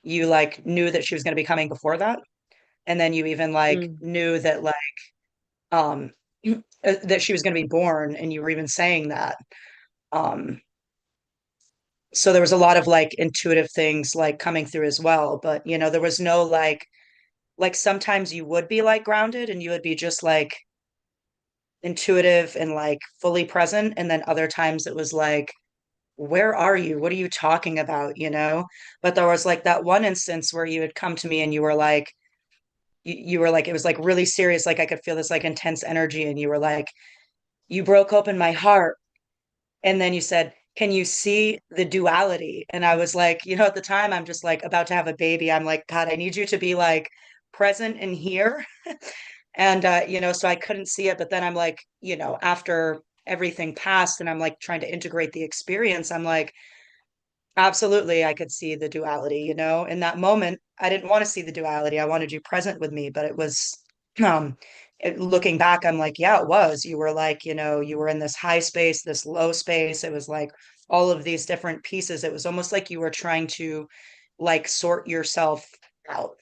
you like knew that she was going to be coming before that. And then you even like Mm. knew that um that she was going to be born, and you were even saying that. Um, so there was a lot of like intuitive things like coming through as well, but there was no like sometimes you would be like grounded and you would be just like intuitive and like fully present, and then other times it was like, where are you? What are you talking about? But there was like that one instance where you had come to me and you were like, you were like, it was like really serious, like I could feel this like intense energy, and you were like, you broke open my heart. And then you said, can you see the duality? And I was like, at the time I'm just like about to have a baby. I'm like, God, I need you to be like present and here. And so I couldn't see it. But then I'm like, after everything passed and I'm like trying to integrate the experience, I'm like, absolutely, I could see the duality, In that moment, I didn't want to see the duality. I wanted you present with me, but it was looking back, I'm like, yeah, it was. You were like, you were in this high space, this low space. It was like all of these different pieces. It was almost like you were trying to like sort yourself out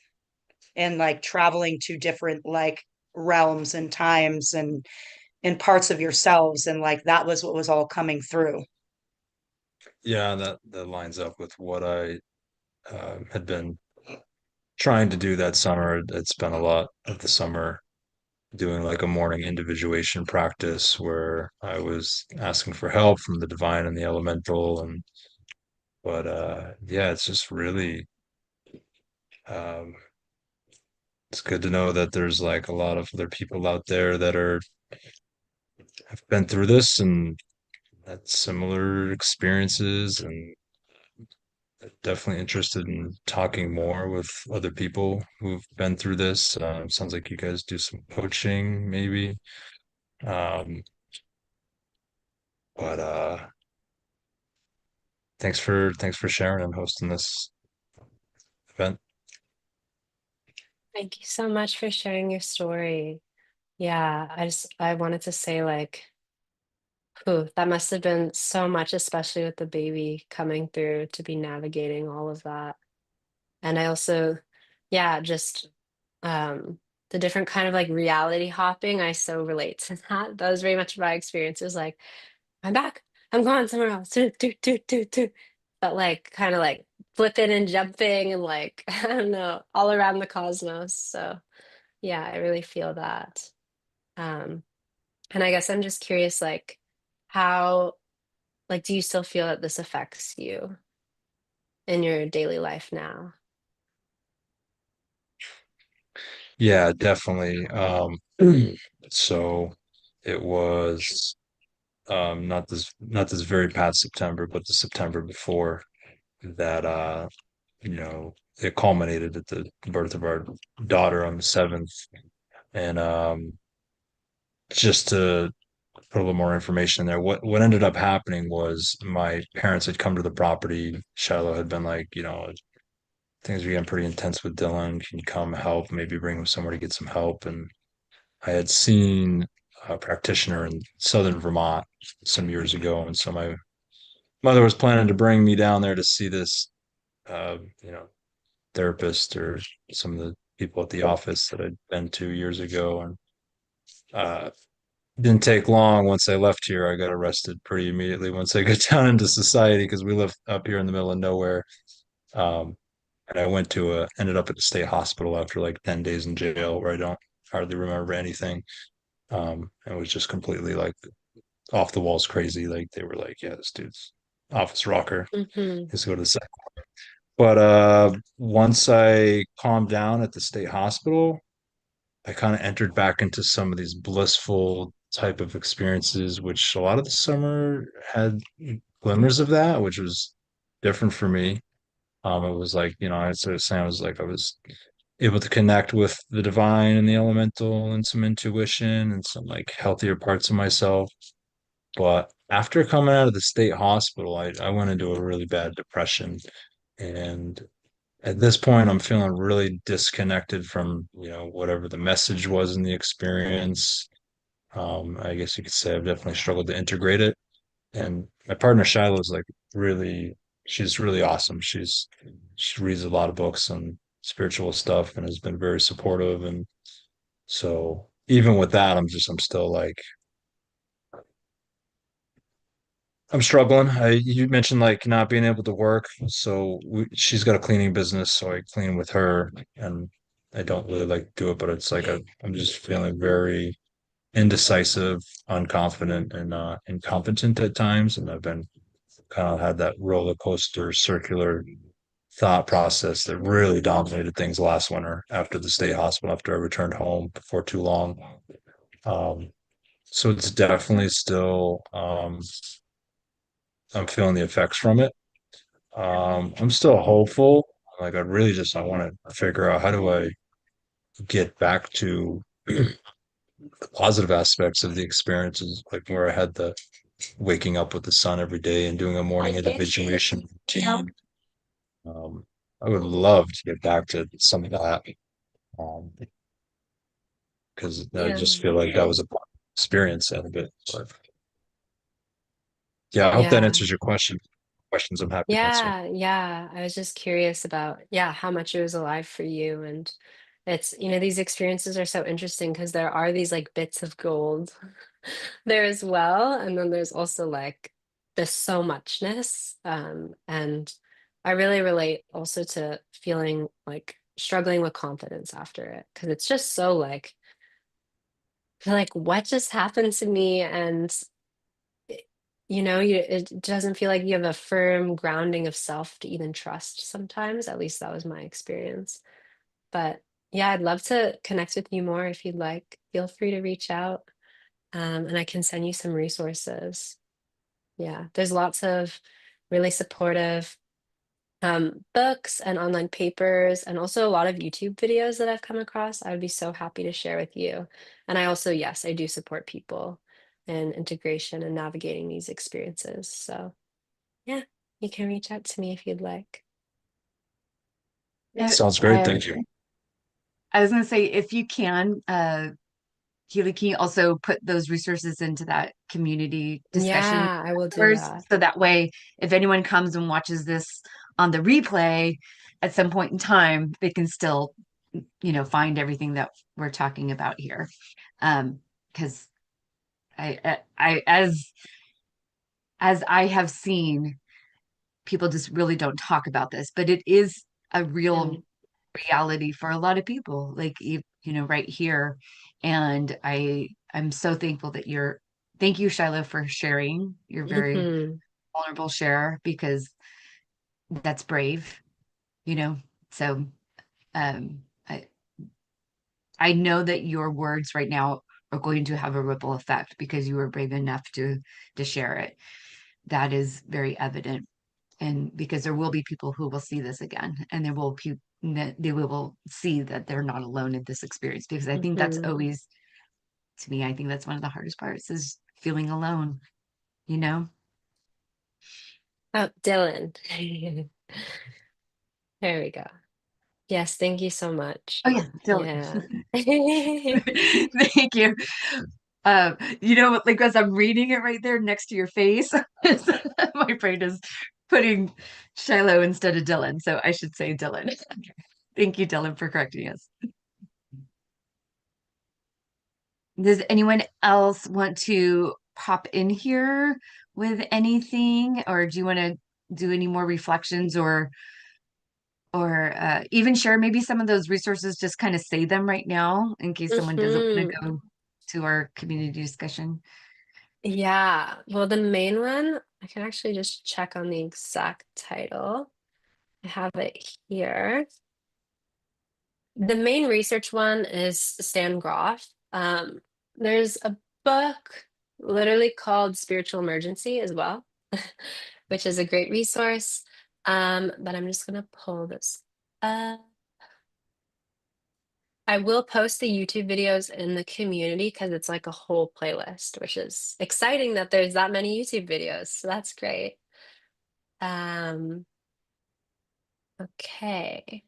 and like traveling to different like realms and times and parts of yourselves. And like that was what was all coming through. Yeah, that lines up with what I had been trying to do that summer. I'd spent a lot of the summer doing like a morning individuation practice where I was asking for help from the divine and the elemental. And but yeah, it's just really um it's good to know that there's like a lot of other people out there that are have been through this and had similar experiences, and definitely interested in talking more with other people who've been through this. Sounds like you guys do some coaching, maybe. Um, but thanks for sharing and hosting this event. Thank you so much for sharing your story. Yeah, I wanted to say like, whew, that must have been so much, especially with the baby coming through to be navigating all of that. And I also, yeah, just the different kind of like reality hopping, I so relate to that. That was very much my experience. It was like, I'm back, I'm going somewhere else. Do. But like kind of like flipping and jumping and like, I don't know, all around the cosmos. So yeah, I really feel that. Um, and I guess I'm just curious, like, how, like, do you still feel that this affects you in your daily life now? Yeah, definitely. So it was not this very past September, but the September before that it culminated at the birth of our daughter on the 7th. And just to put a little more information in there, what ended up happening was my parents had come to the property. Shiloh had been like, things are getting pretty intense with Dylan. Can you come help? Maybe bring him somewhere to get some help. And I had seen a practitioner in southern Vermont some years ago, and so my mother was planning to bring me down there to see this, uh, you know, therapist or some of the people at the office that I'd been to years ago. And uh, didn't take long. Once I left here, I got arrested pretty immediately once I got down into society because we live up here in the middle of nowhere. Um, and I ended up at the state hospital after like 10 days in jail where I don't hardly remember anything. And was just completely like off the walls crazy. Like they were like, yeah, this dude's office rocker. Hmm. He's go to the second. But once I calmed down at the state hospital, I kind of entered back into some of these blissful type of experiences, which a lot of the summer had glimmers of that, which was different for me. It was like, I sort of saying I was like I was able to connect with the divine and the elemental and some intuition and some like healthier parts of myself. But after coming out of the state hospital, I went into a really bad depression. And at this point, I'm feeling really disconnected from, whatever the message was in the experience. I guess you could say I've definitely struggled to integrate it. And my partner Shiloh is like she's really awesome. She reads a lot of books on spiritual stuff and has been very supportive. And so even with that, I'm still like, I'm struggling. You mentioned like not being able to work. So she's got a cleaning business. So I clean with her and I don't really like to do it, but it's like I'm just feeling very indecisive, unconfident, and incompetent at times. And I've been kind of had that roller coaster circular thought process that really dominated things last winter after the state hospital, after I returned home before too long. Um, so it's definitely still, I'm feeling the effects from it. I'm still hopeful. Like I want to figure out how do I get back to the positive aspects of the experiences, like where I had the waking up with the sun every day and doing a morning individuation routine. Um, I would love to get back to some of that. Because I Yeah. just feel like that was a experience and a bit. But yeah, I hope that Yeah. answers your question. Questions I'm happy to answer. Yeah, yeah. I was just curious about, yeah, how much it was alive for you. And it's, these experiences are so interesting because there are these like bits of gold there as well. And then there's also like the so muchness. And I really relate also to feeling like struggling with confidence after it because it's just so like what just happened to me? And it- it doesn't feel like you have a firm grounding of self to even trust sometimes. At least that was my experience. But yeah, I'd love to connect with you more if you'd like. Feel free to reach out, and I can send you some resources. Yeah, there's lots of really supportive books and online papers, and also a lot of YouTube videos that I've come across. I would be so happy to share with you. And I also, yes, I do support people in integration and navigating these experiences. So, yeah, you can reach out to me if you'd like. Uh, Sounds great. uh, Thank you. I was going to say, if you can, Keely, can you also put those resources into that community discussion Yeah, I will do first? that. So that way, if anyone comes and watches this on the replay at some point in time, they can still, find everything that we're talking about here. Because as I have seen, people just really don't talk about this, but it is a real Mm, reality for a lot of people, like right here. And I'm so thankful that thank you, Shiloh, for sharing your very mhm, vulnerable share, because that's brave, you know. So um I I know that your words right now are going to have a ripple effect because you were brave enough to share it. That is very evident. And because there will be people who will see this again, and there will be that they will see that they're not alone in this experience, because I think that's mhm. always, to me, I think that's one of the hardest parts, is feeling alone, you know. Oh, Dylan. There we go. Yes, thank you so much. Oh yeah, Dylan. Yeah. Thank you. Like as I'm reading it right there next to your face, my brain is putting Shiloh instead of Dylan, so I should say Dylan. Thank you, Dylan, for correcting us. Does anyone else want to pop in here with anything, or do you want to do any more reflections, or even share maybe some of those resources? Just kind of say them right now in case someone doesn't want to Hmm. go to our community discussion. Yeah. Well, the main one, I can actually just check on the exact title. I have it here. The main research one is Stan Groff. There's a book literally called Spiritual Emergency as well, which is a great resource. But I'm just gonna pull this up. I will post the YouTube videos in the community because it's like a whole playlist, which is exciting that there's that many YouTube videos. So that's great. Um, okay.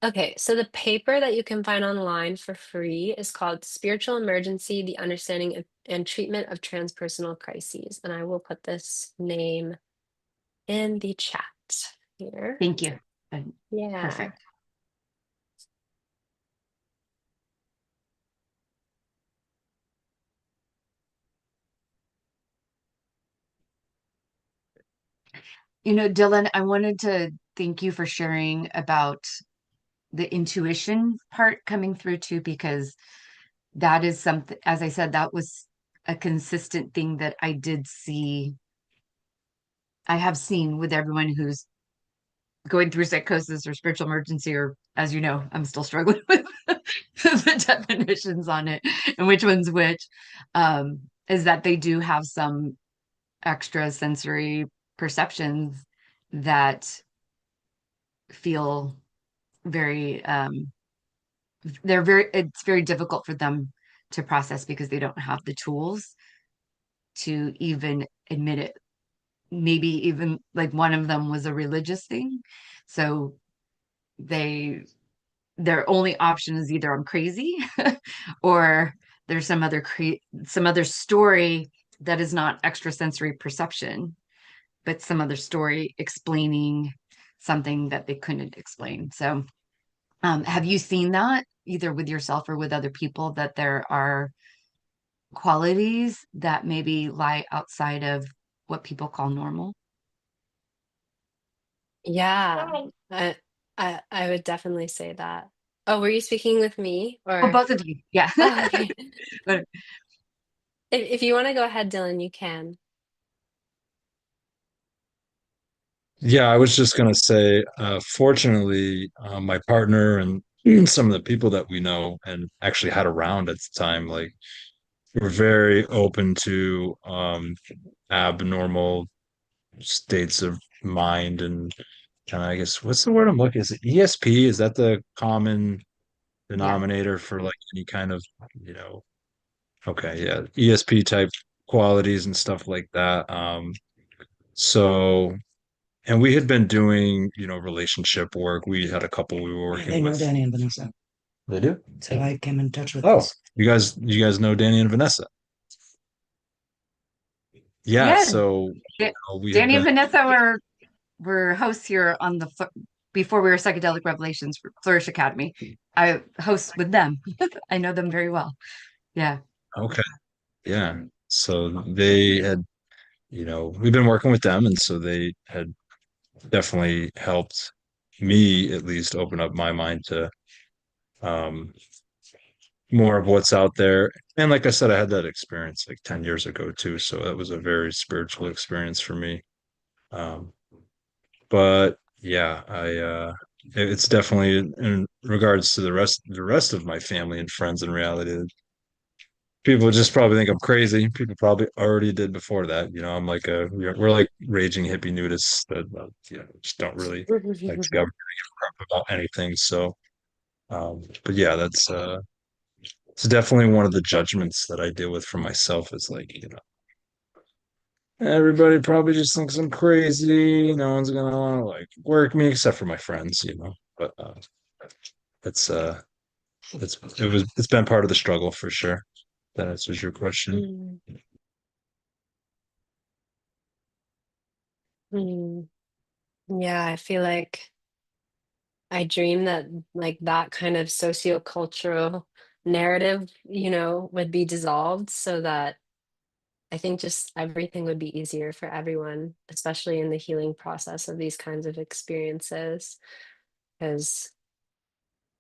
Okay, so the paper that you can find online for free is called Spiritual Emergency, the Understanding and Treatment of Transpersonal Crises. And I will put this name in the chat here. Thank you. Yeah. Perfect. Dylan, I wanted to thank you for sharing about the intuition part coming through too, because that is something, as I said, that was a consistent thing that I have seen with everyone who's going through psychosis or spiritual emergency, or as you know, I'm still struggling with the definitions on it and which one's which, is that they do have some extra sensory perceptions that feel very it's very difficult for them to process because they don't have the tools to even admit it. Maybe even like one of them was a religious thing, so they their only option is either I'm crazy or there's some other story that is not extrasensory perception, but some other story explaining something that they couldn't explain. So, have you seen that either with yourself or with other people, that there are qualities that maybe lie outside of what people call normal? Yeah, I would definitely say that. Oh, were you speaking with me Well, or? both of you, yeah. Oh, okay. But If you want to go ahead, Dylan, you can. Yeah, I was just gonna say, fortunately, my partner and some of the people that we know and actually had around at the time, like, were very open to abnormal states of mind and I guess what's the word I'm looking? Is it ESP? Is that the common yeah. denominator for like any kind of, you know, okay, yeah, ESP type qualities and stuff like that. So and we had been doing, relationship work. We had a couple we were Yeah, working they know with. Danny and Vanessa. They do? So I came in touch with Oh, us. you guys know Danny and Vanessa. Yeah, Yeah. so Da- we had Danny and been Vanessa were hosts here on before we were Psychedelic Revelations for Flourish Academy. I host with them. I know them very well. Yeah. okay. Yeah. So they had, we've been working with them, and so they had definitely helped me at least open up my mind to um more of what's out there. And like I said, I had that experience like 10 years ago too. So that was a very spiritual experience for me. Um, but yeah, it's definitely in regards to the rest of my family and friends in reality. People just probably think I'm crazy. People probably already did before that. I'm like we're like raging hippie nudists that just don't really like to give a crap about anything. So, but yeah, that's it's definitely one of the judgments that I deal with for myself is like, everybody probably just thinks I'm crazy. No one's gonna want to like work me except for my friends. But it's it's been part of the struggle for sure. That answers your question. Mm, mm. Yeah, I feel like I dream that like that kind of sociocultural narrative, would be dissolved so that I think just everything would be easier for everyone, especially in the healing process of these kinds of experiences. Because,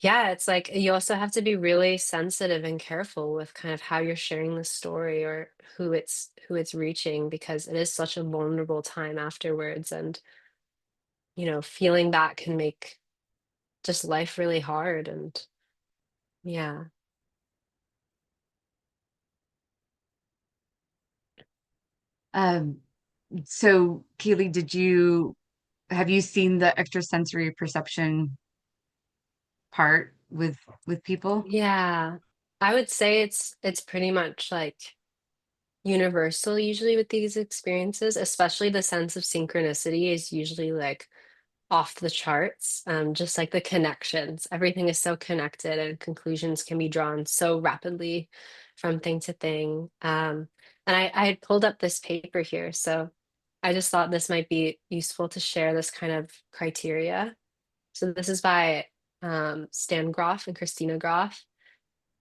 yeah, it's like you also have to be really sensitive and careful with kind of how you're sharing the story or who it's reaching because it is such a vulnerable time afterwards. And, feeling that can make just life really hard. And yeah. Um, so Keely, have you seen the extrasensory perception part with people? Yeah. I would say it's pretty much like universal usually with these experiences, especially the sense of synchronicity is usually like off the charts. Just like the connections, everything is so connected and conclusions can be drawn so rapidly from thing to thing. And I had pulled up this paper here, so I just thought this might be useful to share this kind of criteria. So this is by Stan Groff and Christina Groff.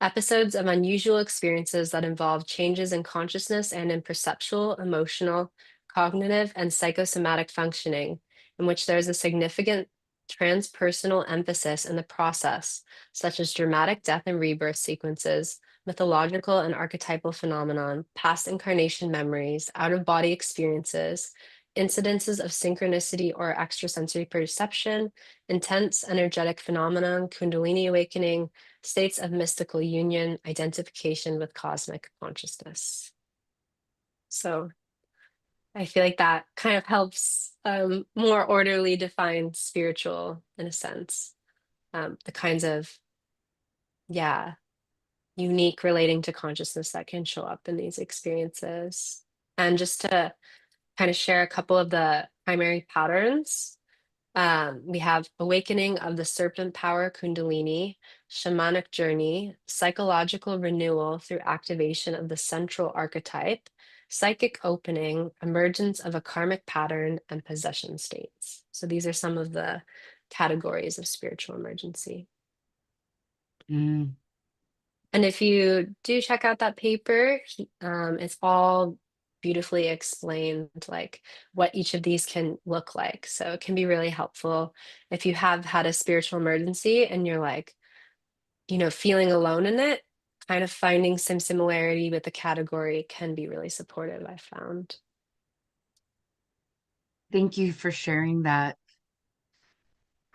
Episodes of unusual experiences that involve changes in consciousness and in perceptual, emotional, cognitive, and psychosomatic functioning, in which there is a significant transpersonal emphasis in the process, such as dramatic death and rebirth sequences, mythological and archetypal phenomenon, past incarnation memories, out-of-body experiences, incidences of synchronicity or extrasensory perception, intense energetic phenomenon, kundalini awakening, states of mystical union, identification with cosmic consciousness. So I feel like that kind of helps more orderly define spiritual in a sense. The kinds of, yeah, unique relating to consciousness that can show up in these experiences. And just to kind of share a couple of the primary patterns. We have awakening of the serpent power kundalini, shamanic journey, psychological renewal through activation of the central archetype, psychic opening, emergence of a karmic pattern, and possession states. So these are some of the categories of spiritual emergency. Mm. And if you do check out that paper, it's all beautifully explained, like what each of these can look like. So it can be really helpful if you have had a spiritual emergency and you're like, feeling alone in it, kind of finding some similarity with the category can be really supportive, I found. Thank you for sharing that.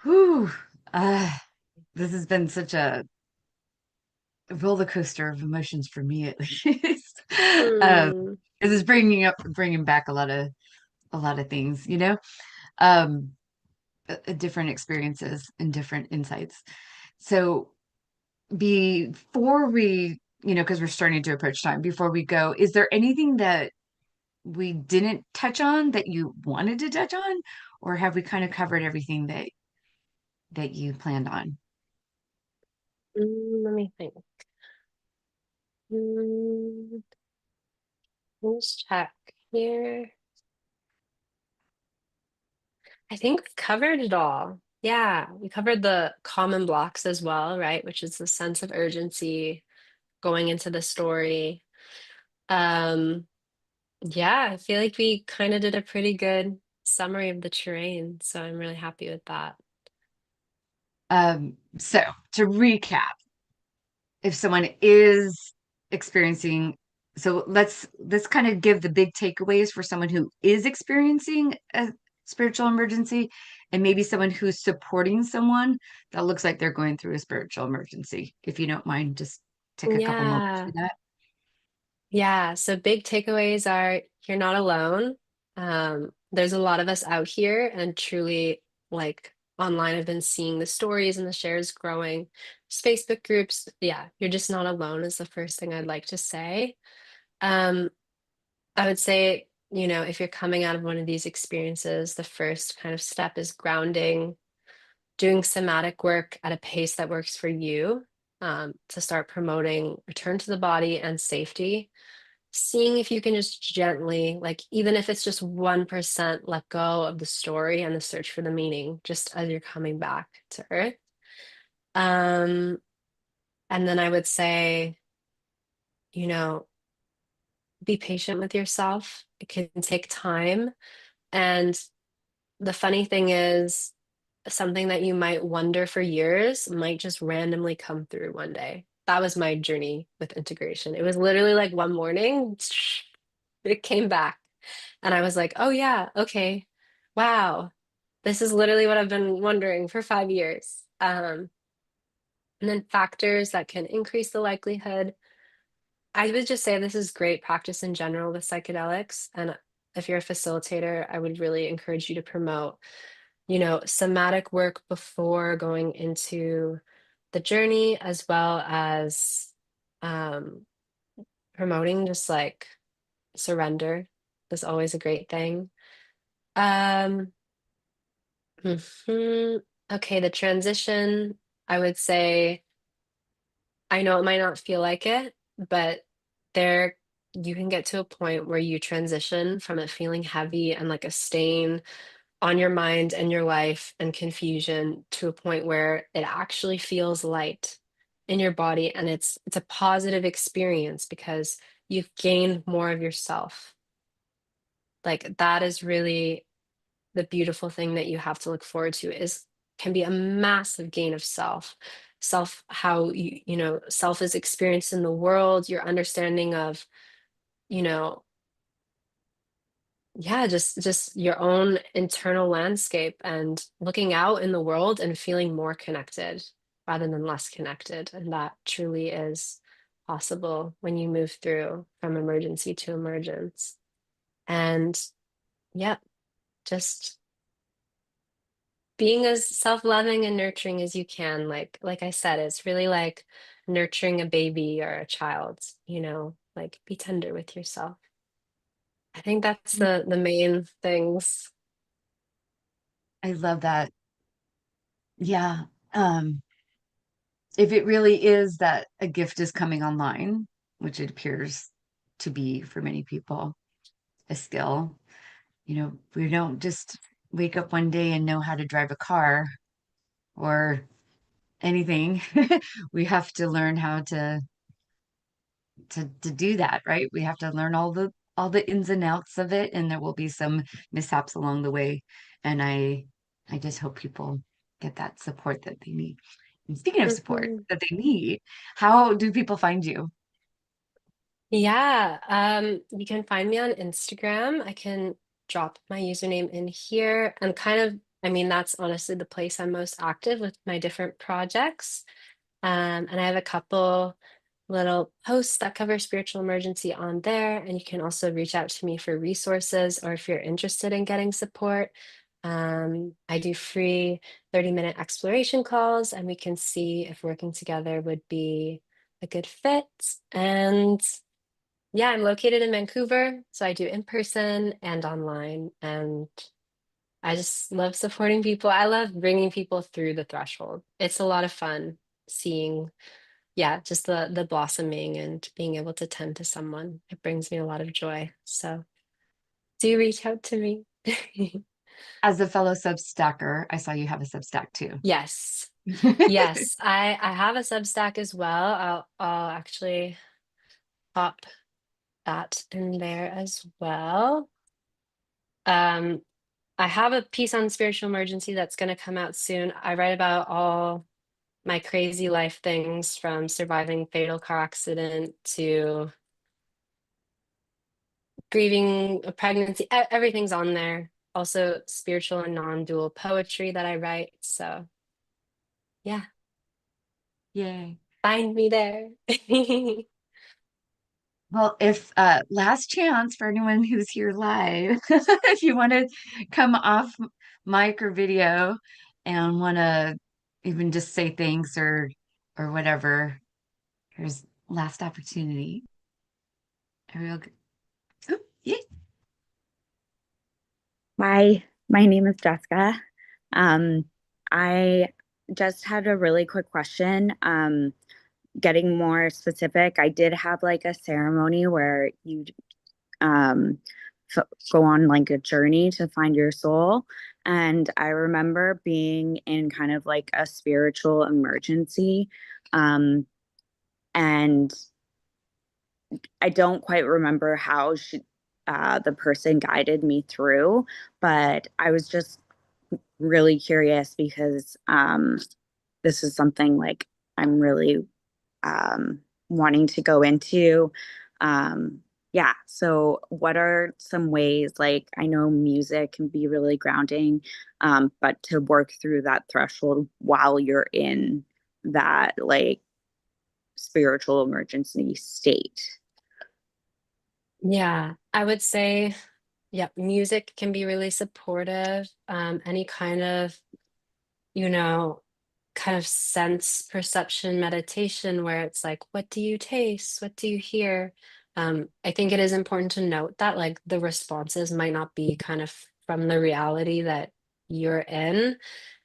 Whew. This has been such a roller coaster of emotions for me, at least. Mm, This is bringing back a lot of things, um, different experiences and different insights. So before we, because we're starting to approach time, before we go, is there anything that we didn't touch on that you wanted to touch on, or have we kind of covered everything that you planned on? let me think. Mm, let's check here. I think we covered it all. Yeah, we covered the common blocks as well, right? Which is the sense of urgency going into the story. Um, yeah, I feel like we kind of did a pretty good summary of the terrain, so I'm really happy with that. So to recap, if someone is experiencing, so let's kind of give the big takeaways for someone who is experiencing a spiritual emergency, and maybe someone who's supporting someone that looks like they're going through a spiritual emergency. If you don't mind, just take a couple moments Yeah. for that. Yeah, so big takeaways are you're not alone. There's a lot of us out here, and truly, like online, I've been seeing the stories and the shares growing. There's Facebook groups. Yeah, you're just not alone, is the first thing I'd like to say. Um, I would say, if you're coming out of one of these experiences, the first kind of step is grounding, doing somatic work at a pace that works for you, to start promoting return to the body and safety, seeing if you can just gently, like, even if it's just 1%, let go of the story and the search for the meaning, just as you're coming back to Earth. Um, and then I would say, you know, be patient with yourself. It can take time. And the funny thing is, something that you might wonder for years might just randomly come through one day. That was my journey with integration. It was literally like one morning, it came back. And I was like, oh, yeah, okay. Wow. This is literally what I've been wondering for 5 years. And then factors that can increase the likelihood. I would just say this is great practice in general with psychedelics. And if you're a facilitator, I would really encourage you to promote, somatic work before going into the journey, as well as um, promoting just like surrender is always a great thing. Um, okay, the transition, I would say, I know it might not feel like it, but there you can get to a point where you transition from it feeling heavy and like a stain on your mind and your life and confusion to a point where it actually feels light in your body, and it's a positive experience because you've gained more of yourself. Like that is really the beautiful thing that you have to look forward to, is can be a massive gain of self, how self is experienced in the world, your understanding of, you know, yeah, just your own internal landscape, and looking out in the world and feeling more connected rather than less connected. And that truly is possible when you move through from emergency to emergence. And yeah, just being as self-loving and nurturing as you can. Like I said, it's really like nurturing a baby or a child, like be tender with yourself. I think that's the main things. I love that. Yeah. Um, if it really is that a gift is coming online, which it appears to be for many people, a skill, we don't just wake up one day and know how to drive a car or anything. We have to learn how to do that, right? We have to learn all the ins and outs of it, and there will be some mishaps along the way. And I just hope people get that support that they need. And speaking of support Mhm. that they need, how do people find you? Yeah, you can find me on Instagram. I can drop my username in here, and kind of, I mean, that's honestly the place I'm most active with my different projects. And I have a couple little posts that cover spiritual emergency on there. And you can also reach out to me for resources, or if you're interested in getting support. I do free 30-minute exploration calls, and we can see if working together would be a good fit. And yeah, I'm located in Vancouver, so I do in person and online. And I just love supporting people. I love bringing people through the threshold. It's a lot of fun seeing, yeah, just the blossoming and being able to tend to someone. It brings me a lot of joy. So do reach out to me. As a fellow Substacker, I saw you have a Substack too. Yes. Yes, I have a Substack as well. I'll actually pop that in there as well. Um, I have a piece on spiritual emergency that's going to come out soon. I write about all my crazy life things, from surviving fatal car accident to grieving a pregnancy. Everything's on there. Also, spiritual and non-dual poetry that I write. So, yeah, Yay. find me there. Well, if last chance for anyone who's here live, if you want to come off mic or video and want to even just say thanks or whatever, here's last opportunity. Ariel, oh, yeah. Hi, my name is Jessica. Um, I just had a really quick question. Getting more specific, I did have like a ceremony where you um, go on like a journey to find your soul. And I remember being in kind of like a spiritual emergency. Um, and I don't quite remember how the person guided me through, but I was just really curious because this is something like I'm really wanting to go into. Yeah, so what are some ways, like I know music can be really grounding, but to work through that threshold while you're in that like spiritual emergency state? Yeah, I would say, yeah, music can be really supportive. Any kind of, you know, kind of sense perception meditation where it's like, what do you taste? What do you hear? I think it is important to note that like the responses might not be kind of from the reality that you're in.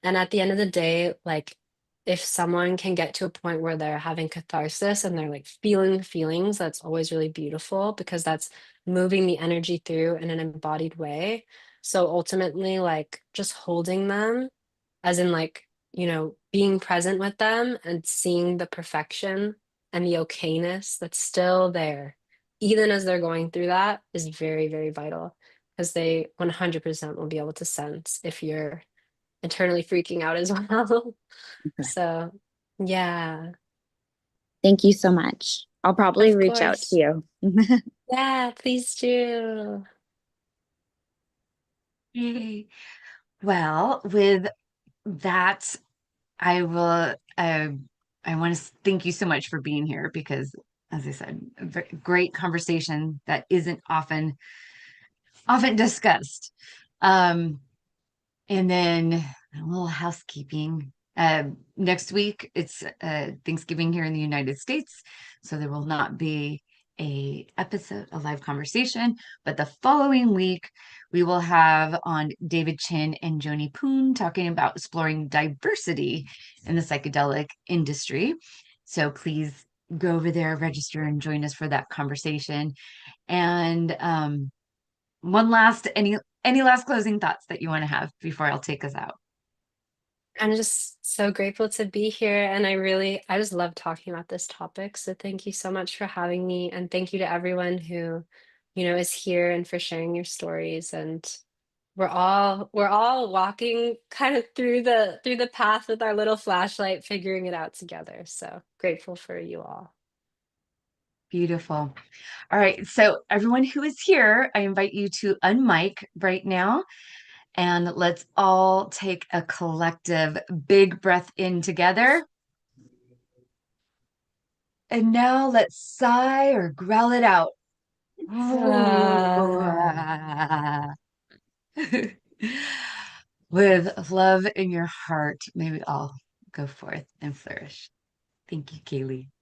And at the end of the day, like if someone can get to a point where they're having catharsis and they're like feeling feelings, that's always really beautiful, because that's moving the energy through in an embodied way. So ultimately, like just holding them, as in like, being present with them and seeing the perfection and the okayness that's still there, even as they're going through that, is very, very vital. because they 100% will be able to sense if you're internally freaking out as well. Okay. So, yeah, Thank you so much. I'll probably of reach out to course. you. Yeah, please do. Yay. Well, with that, I will. I want to thank you so much for being here because, as I said, great conversation that isn't often discussed. Um, and then a little housekeeping. Next week it's Thanksgiving here in the United States, so there will not be a live conversation. But the following week we will have on David Chin and Joni Poon talking about exploring diversity in the psychedelic industry. So please go over there, register, and join us for that conversation. And one last any last closing thoughts that you want to have before I'll take us out? I'm just so grateful to be here. And I just love talking about this topic. So thank you so much for having me. And thank you to everyone who, is here and for sharing your stories. And we're all walking kind of through the path with our little flashlight, figuring it out together. So grateful for you all. Beautiful. All right. So everyone who is here, I invite you to unmic right now and let's all take a collective big breath in together. And now let's sigh or growl it out. Ah. With love in your heart, may we all go forth and flourish. Thank you, Kailey.